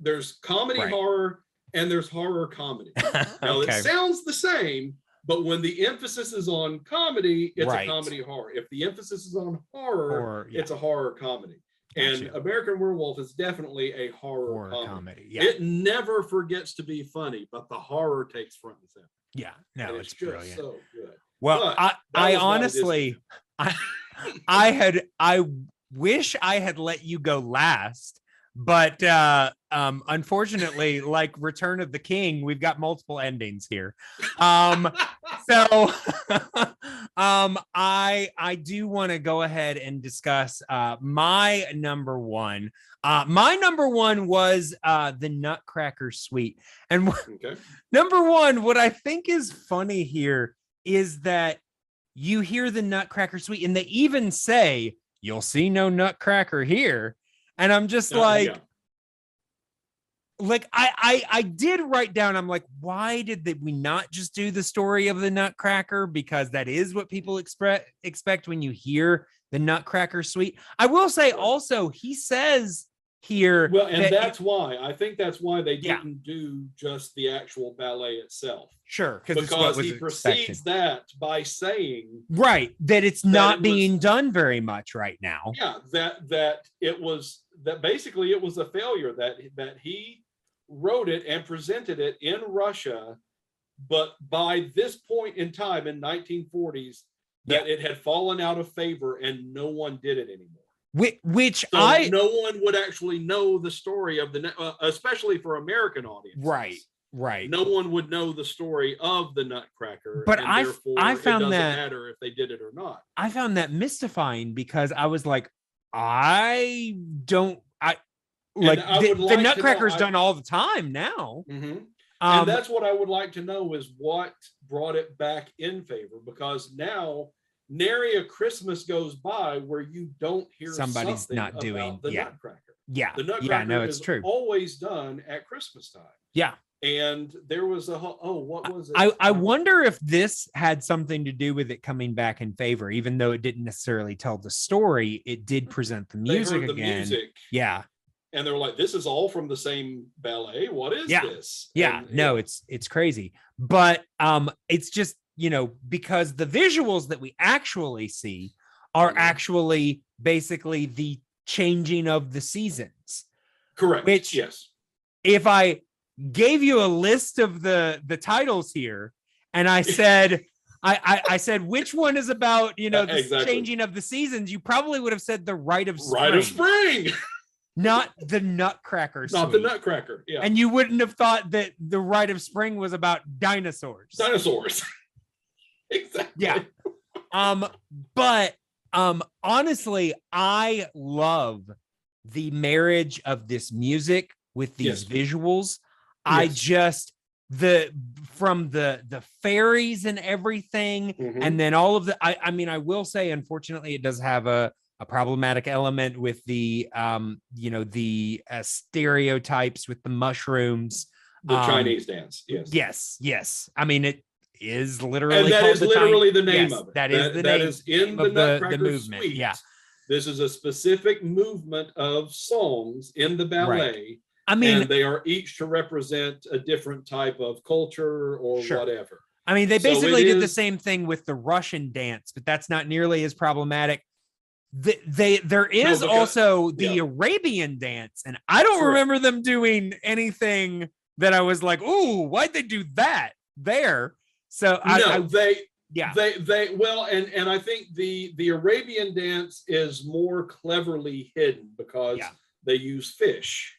There's comedy horror and there's horror comedy. Now it sounds the same, but when the emphasis is on comedy, it's a comedy horror. If the emphasis is on horror, it's a horror comedy. And American Werewolf is definitely a horror comedy. Yeah. It never forgets to be funny, but the horror takes front and center. Yeah, no, it's just brilliant. So good. Well, I honestly, I wish I had let you go last, but unfortunately, like Return of the King, we've got multiple endings here. So I do want to go ahead and discuss my number one. My number one was the Nutcracker Suite. And number one, what I think is funny here is that you hear the Nutcracker Suite and they even say, "You'll see no Nutcracker here." And I'm just like I did write down, I'm like, why did we not just do the story of the Nutcracker? Because that is what people expect when you hear the Nutcracker Suite. I will say also, he says here. Well, and that's why I think that's why they didn't do just the actual ballet itself. Sure, because he precedes that by saying that it's not being done very much right now. Yeah, that basically it was a failure, that he wrote it and presented it in Russia, but by this point in time in 1940s, that it had fallen out of favor and no one did it anymore. No one would actually know the story of especially for American audience. Right. Right. no one would know the story of the Nutcracker. But and I therefore found it doesn't that matter if they did it or not. I found that mystifying because I was like, I don't like I the, would the like to know- Nutcracker's done all the time now. Mhm. Um, And that's what I would like to know is what brought it back in favor, because now nary a Christmas goes by where you don't hear Somebody's something not about doing- the yeah. Nutcracker. yeah, The yeah, Nutcracker no, it's is true. always done at Christmas time. Yeah. And there was what was it? I wonder if this had something to do with it coming back in favor, even though it didn't necessarily tell the story. It did present the They music heard the again. music, Yeah. and they were like, "This is all from the same ballet. What is Yeah. this?" Yeah. And, No, it's crazy. But it's just, because the visuals that we actually see are Mhm. actually basically the changing of the seasons. correct. which- yes, If I gave you a list of the titles here and I said I said which one is about the Exactly. changing of the seasons, you probably would have said the Rite of Spring, Rite of Spring, not the Nutcracker not the Suite. Nutcracker. Yeah, And you wouldn't have thought that the Rite of Spring was about dinosaurs. dinosaurs. Exactly. Yeah. But honestly, I love the marriage of this music with these Yes. visuals. I Yes. just from the fairies and everything, Mhm. and then all of the I mean, I will say, unfortunately, it does have a problematic element with the the stereotypes with the mushrooms. The Chinese dance. Yes. Yes. I mean, it is literally And that called is literally the name yes, of it. That is the that name. is in the of the Nutcracker movement. Suite. Yeah. This is a specific movement of songs in the ballet. I mean, and they are each to represent a different type of culture or Sure. whatever. they so basically it did the is- same thing with the Russian dance, but that's not nearly as problematic. There is because- also the yeah. Arabian dance, and I don't Correct. remember them doing anything that I was like, "Ooh, why'd they do that there?" So yeah, they well, and I think the Arabian dance is more cleverly hidden because Yeah. they use fish.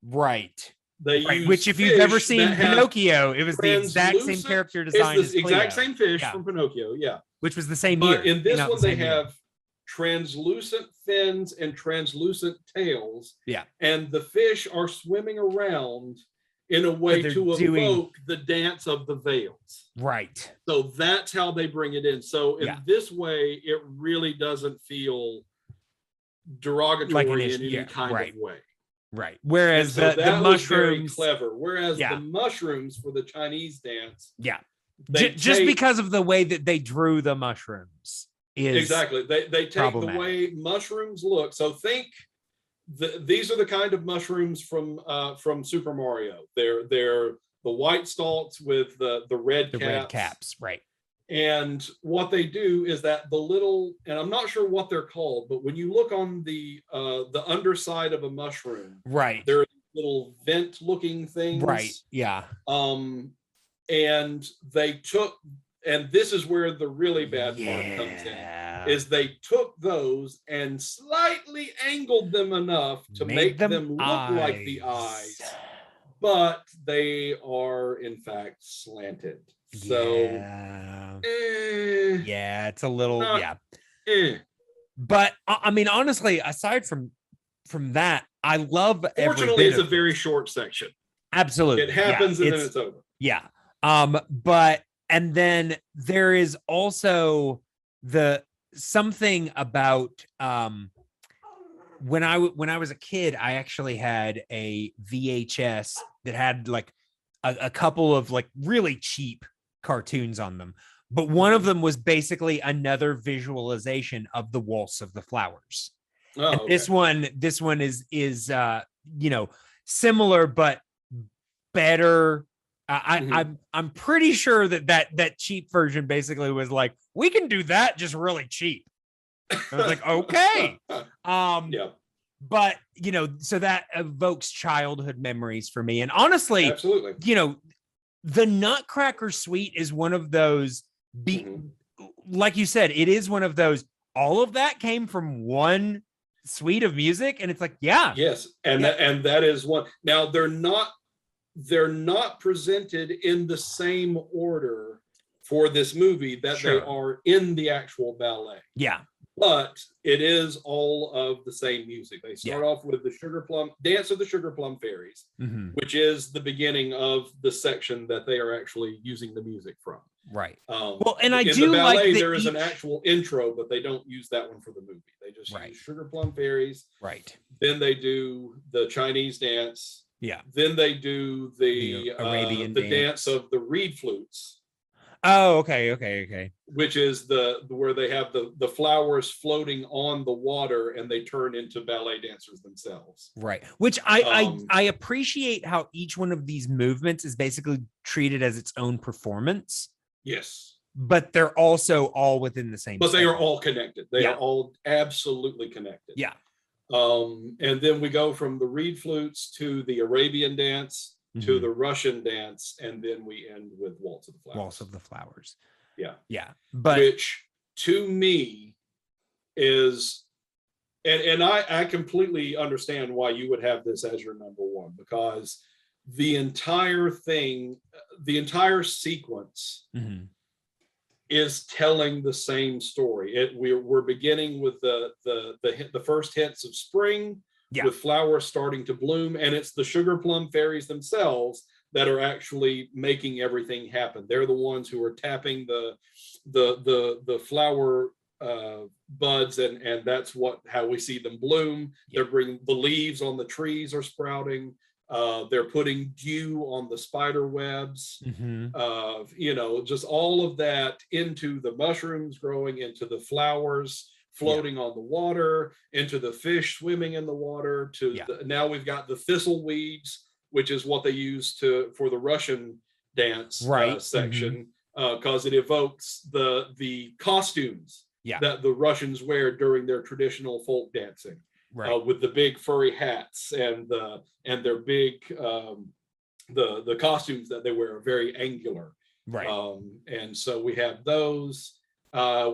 right. They Right. use Which, if you've ever fish seen that have Pinocchio, it was the exact same translucent- character It's design as the exact Cleo, same fish Yeah. from Pinocchio, yeah. which was the same year. But in Came this out one, the they same year. have translucent fins and translucent tails. Yeah. And the fish are swimming around in a way they're to doing- evoke the dance of the veils. right. So that's how they bring it in. So in Yeah. this way, it really doesn't feel derogatory in any yeah, kind right. of way. Right. And Whereas so the that was very mushrooms, clever. Whereas Yeah. the mushrooms for the Chinese dance, yeah, they just take- because of the way that they drew the mushrooms is exactly they take the problematic. way mushrooms look. So think these are the kind of mushrooms from Super Mario. They're the white stalks with the red the caps. red caps, right? And what they do is that the little, and I'm not sure what they're called, but when you look on the underside of a mushroom, Right. there are little vent looking things. Right. Yeah. And they took, and this is where the really bad part comes in, is they took those and slightly angled them enough to make them look like the eyes, but they are in fact slanted. So yeah, it's a little not- But I mean, honestly, aside from that, I love every Fortunately, bit it's a of very it. short section. Absolutely. It happens yeah, and then it's over. Yeah. But and then there is also something about when I was a kid, I actually had a VHS that had like a couple of like really cheap cartoons on them. But one of them was basically another visualization of the Waltz of the Flowers. Oh, And okay. this one is similar but better. I'm pretty sure that cheap version basically was like, we can do that just really cheap. I was like, okay. Yeah, But so that evokes childhood memories for me. And honestly, absolutely. the Nutcracker Suite is one of those like you said, it is one of those, all of that came from one suite of music. And it's like, yeah. Yes, and that is one. Now they're not they're not presented in the same order for this movie that Sure. they are in the actual ballet. Yeah. But it is all of the same music. They start off with the Dance of the Sugar Plum Fairies, which is the beginning of the section that they are actually using the music from. Right. Well, and I in do the ballet, like there is an actual intro, but they don't use that one for the movie. They just use Sugar Plum Fairies. Right. Then they do the Chinese dance. Yeah. Then they do the Arabian dance of the reed flutes. Oh, okay. Which is where they have the flowers floating on the water and they turn into ballet dancers themselves. Right. Which I appreciate how each one of these movements is basically treated as its own performance. Yes. But they're also all within the same. But they are all connected. They are all absolutely connected. Yeah. And then we go from the reed flutes to the Arabian dance to the Russian dance, and then we end with Waltz of the Flowers. Waltz of the Flowers. Yeah. Yeah. But which to me is, and I completely understand why you would have this as your number one, because the entire thing, the entire sequence is telling the same story. We're beginning with the first hints of spring, with flowers starting to bloom, and it's the Sugar Plum Fairies themselves that are actually making everything happen. They're the ones who are tapping the flower buds, and that's how we see them bloom. They're bringing the leaves on the trees are sprouting. They're putting dew on the spider webs, just all of that into the mushrooms growing, into the flowers floating on the water, into the fish swimming in the water, now we've got the thistle weeds, which is what they use for the Russian dance section, because it evokes the costumes that the Russians wear during their traditional folk dancing. With the big furry hats and their big the costumes that they wear are very angular, and so we have those,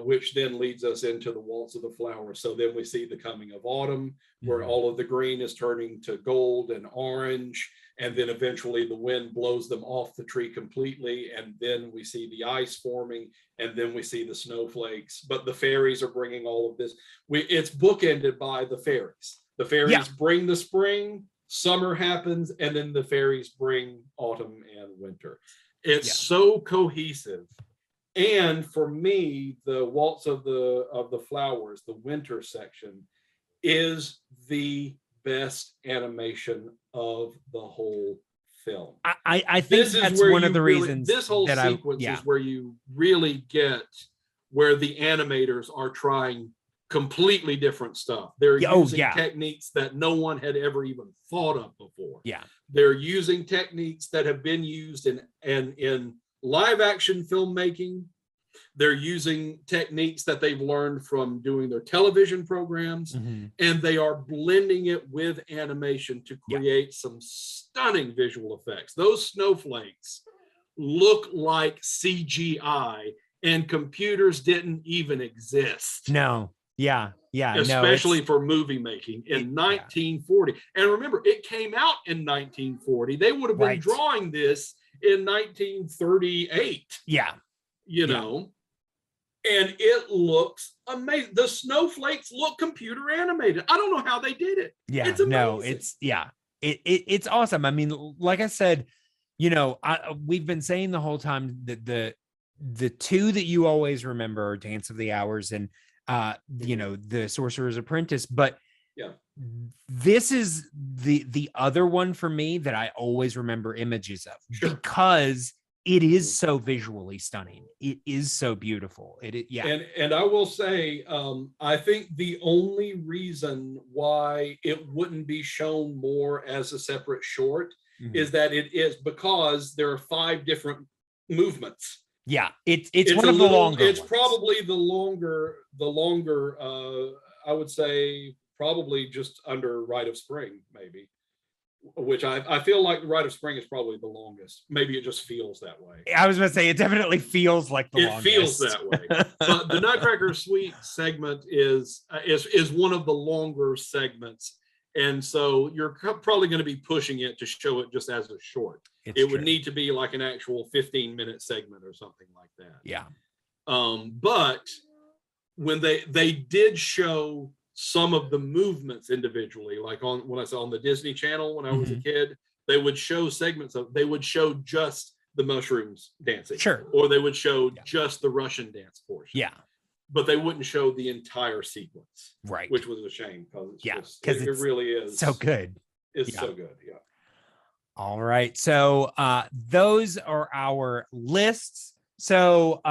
which then leads us into the Waltz of the Flowers. So then we see the coming of autumn, where all of the green is turning to gold and orange, and then eventually the wind blows them off the tree completely, and then we see the ice forming, and then we see the snowflakes. But the fairies are bringing all of this. It's bookended by the fairies. The fairies bring the spring, summer happens, and then the fairies bring autumn and winter. It's so cohesive. And for me, the Waltz of the Flowers, the winter section, is the best animation of the whole film. I think that's one of the reasons. This whole sequence is where you really get where the animators are trying completely different stuff. They're using techniques that no one had ever even thought of before. They're using techniques that have been used in live action filmmaking. They're using techniques that they've learned from doing their television programs, and they are blending it with animation to create some stunning visual effects. Those snowflakes look like CGI, and computers didn't even exist. No. Especially for movie making in 1940. And remember, it came out in 1940. They would have been drawing this in 1938. You know, and it looks amazing. The snowflakes look computer animated. I don't know how they did it. It's amazing. It's awesome. I mean, like I said, we've been saying the whole time that the two that you always remember are Dance of the Hours and the Sorcerer's Apprentice, but this is the other one for me that I always remember images of, because it is so visually stunning. It is so beautiful. And I will say, I think the only reason why it wouldn't be shown more as a separate short is that it is because there are 5 different movements. It's one of the longer. It's probably the longer. I would say probably just under Rite of Spring, maybe. Which I feel like the Rite of Spring is probably the longest. Maybe it just feels that way. I was going to say, it definitely feels like the longest. It feels that way. But the Nutcracker Suite segment is one of the longer segments. And so you're probably going to be pushing it to show it just as a short. It would need to be like an actual 15-minute segment or something like that. Yeah. But when they did show some of the movements individually, like when I saw on the Disney Channel when I was a kid, they would show segments they would show just the mushrooms dancing. Sure. Or they would show just the Russian dance portion. Yeah. But they wouldn't show the entire sequence. Right. Which was a shame because it really is so good. It's so good. Yeah. All right. So those are our lists. So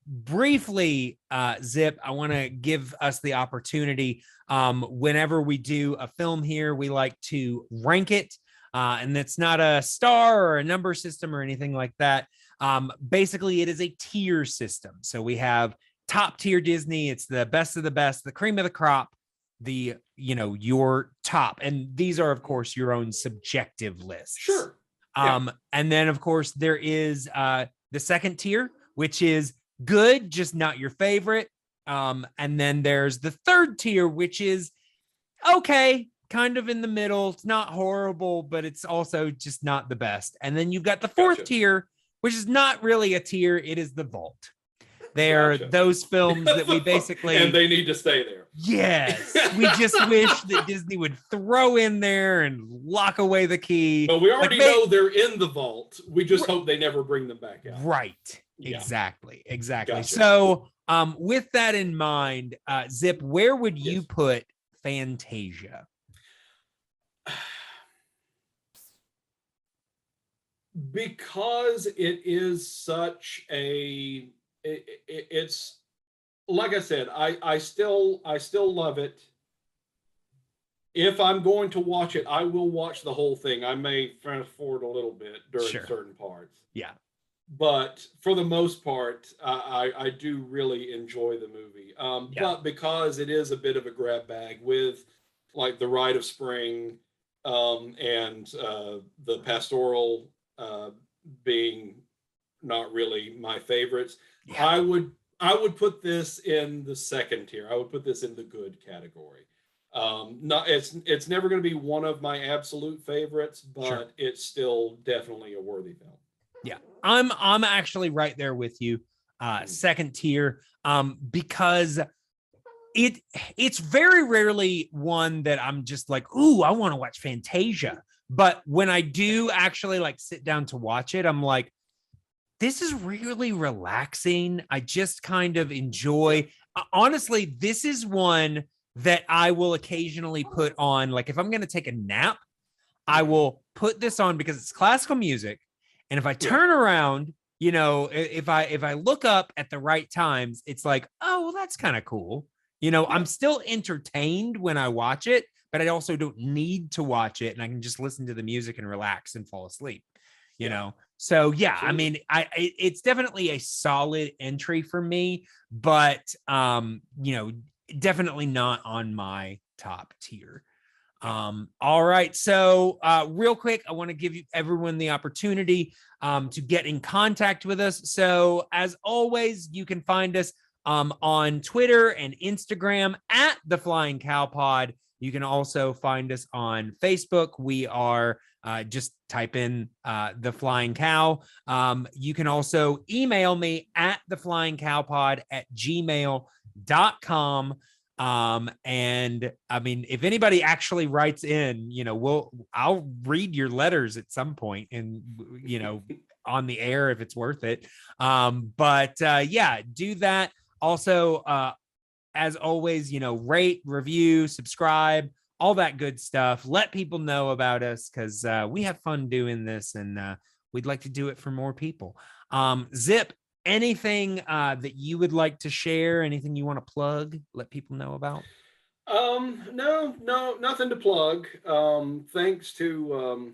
briefly, Zip, I want to give us the opportunity. Whenever we do a film here, we like to rank it. And it's not a star or a number system or anything like that. Basically, it is a tier system. So we have top tier Disney. It's the best of the best, the cream of the crop, your top. And these are, of course, your own subjective lists. Sure. And then, of course, there is the second tier, which is good, just not your favorite. And then there's the third tier, which is okay, kind of in the middle. It's not horrible, but it's also just not the best. And then you've got the fourth tier, which is not really a tier. It is the vault. They're those films that we basically... and they need to stay there. Yes. We just wish that Disney would throw in there and lock away the key. But we already know they're in the vault. We just hope they never bring them back out. Right. Yeah. Exactly. Gotcha. So with that in mind, Zip, where would you put Fantasia? Because it is such a... It's like I said, I still love it. If I'm going to watch it, I will watch the whole thing. I may fast forward a little bit during certain parts. Yeah. But for the most part, I do really enjoy the movie. But because it is a bit of a grab bag with like the Rite of Spring and the pastoral being not really my favorites, I would put this in the second tier. I would put this in the good category. It's never going to be one of my absolute favorites, but it's still definitely a worthy film. Yeah, I'm actually right there with you. Second tier, because it's very rarely one that I'm just like, ooh, I want to watch Fantasia. But when I do actually like sit down to watch it, I'm like, this is really relaxing. I just kind of enjoy. Honestly, this is one that I will occasionally put on. Like if I'm going to take a nap, I will put this on because it's classical music. And if I turn around, if I look up at the right times, it's like, oh, well, that's kind of cool. I'm still entertained when I watch it, but I also don't need to watch it. And I can just listen to the music and relax and fall asleep, you know? So yeah, I mean, it's definitely a solid entry for me, but definitely not on my top tier. All right. So real quick, I want to give everyone the opportunity to get in contact with us. So as always, you can find us on Twitter and Instagram at the Flying Cow Pod. You can also find us on Facebook. We are just type in the Flying Cow. You can also email me at theflyingcowpod@gmail.com. And I mean, if anybody actually writes in, I'll read your letters at some point and, on the air if it's worth it. But do that. Also, as always, rate, review, subscribe, all that good stuff. Let people know about us because we have fun doing this and we'd like to do it for more people. Zip, anything that you would like to share? Anything you want to plug? Let people know about? No, nothing to plug. Thanks to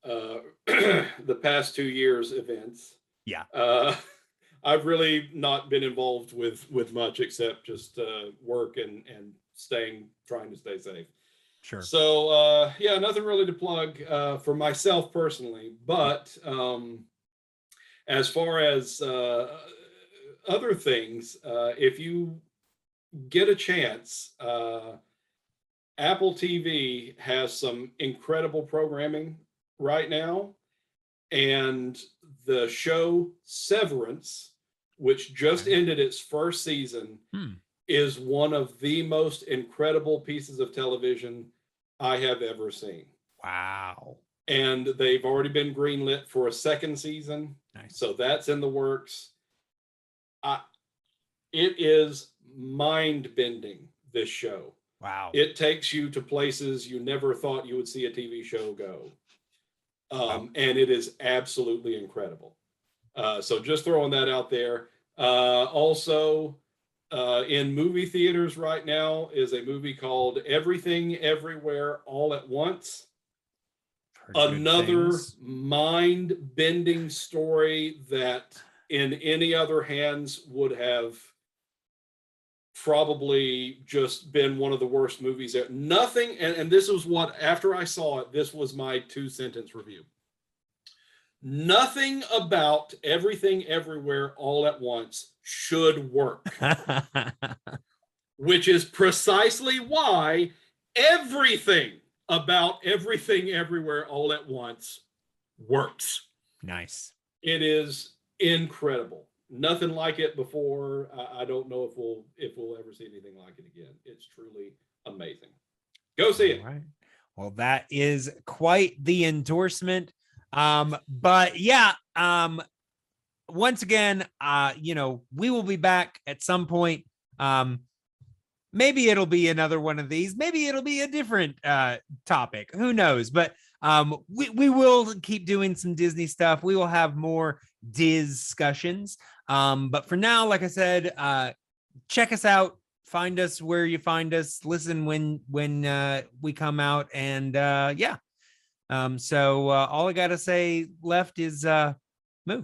the past 2 years events. Yeah. I've really not been involved with much except just work and trying to stay safe. Sure. So nothing really to plug for myself personally, but as far as other things, if you get a chance, Apple TV has some incredible programming right now. And the show Severance, which just ended its first season, is one of the most incredible pieces of television I have ever seen. Wow. And they've already been greenlit for a second season. Nice. So that's in the works. It is mind-bending, this show. Wow. It takes you to places you never thought you would see a TV show go. And it is absolutely incredible. So just throwing that out there. Also, in movie theaters right now is a movie called Everything Everywhere All at Once. Another mind-bending story that in any other hands would have probably just been one of the worst movies there. Nothing, and this was what, after I saw it, this was my 2-sentence review. Nothing about Everything Everywhere All at Once should work. Which is precisely why everything about Everything Everywhere All at Once works. Nice. It is incredible. Nothing like it before. I don't know if we'll ever see anything like it again. It's truly amazing. Go see it. All right. Well, that is quite the endorsement. But yeah, once again, we will be back at some point. Maybe it'll be another one of these. Maybe it'll be a different topic. Who knows? But we will keep doing some Disney stuff. We will have more Dis-cussions. But for now, like I said, check us out. Find us where you find us. Listen when we come out. And yeah. So all I gotta say left is moo. Moo.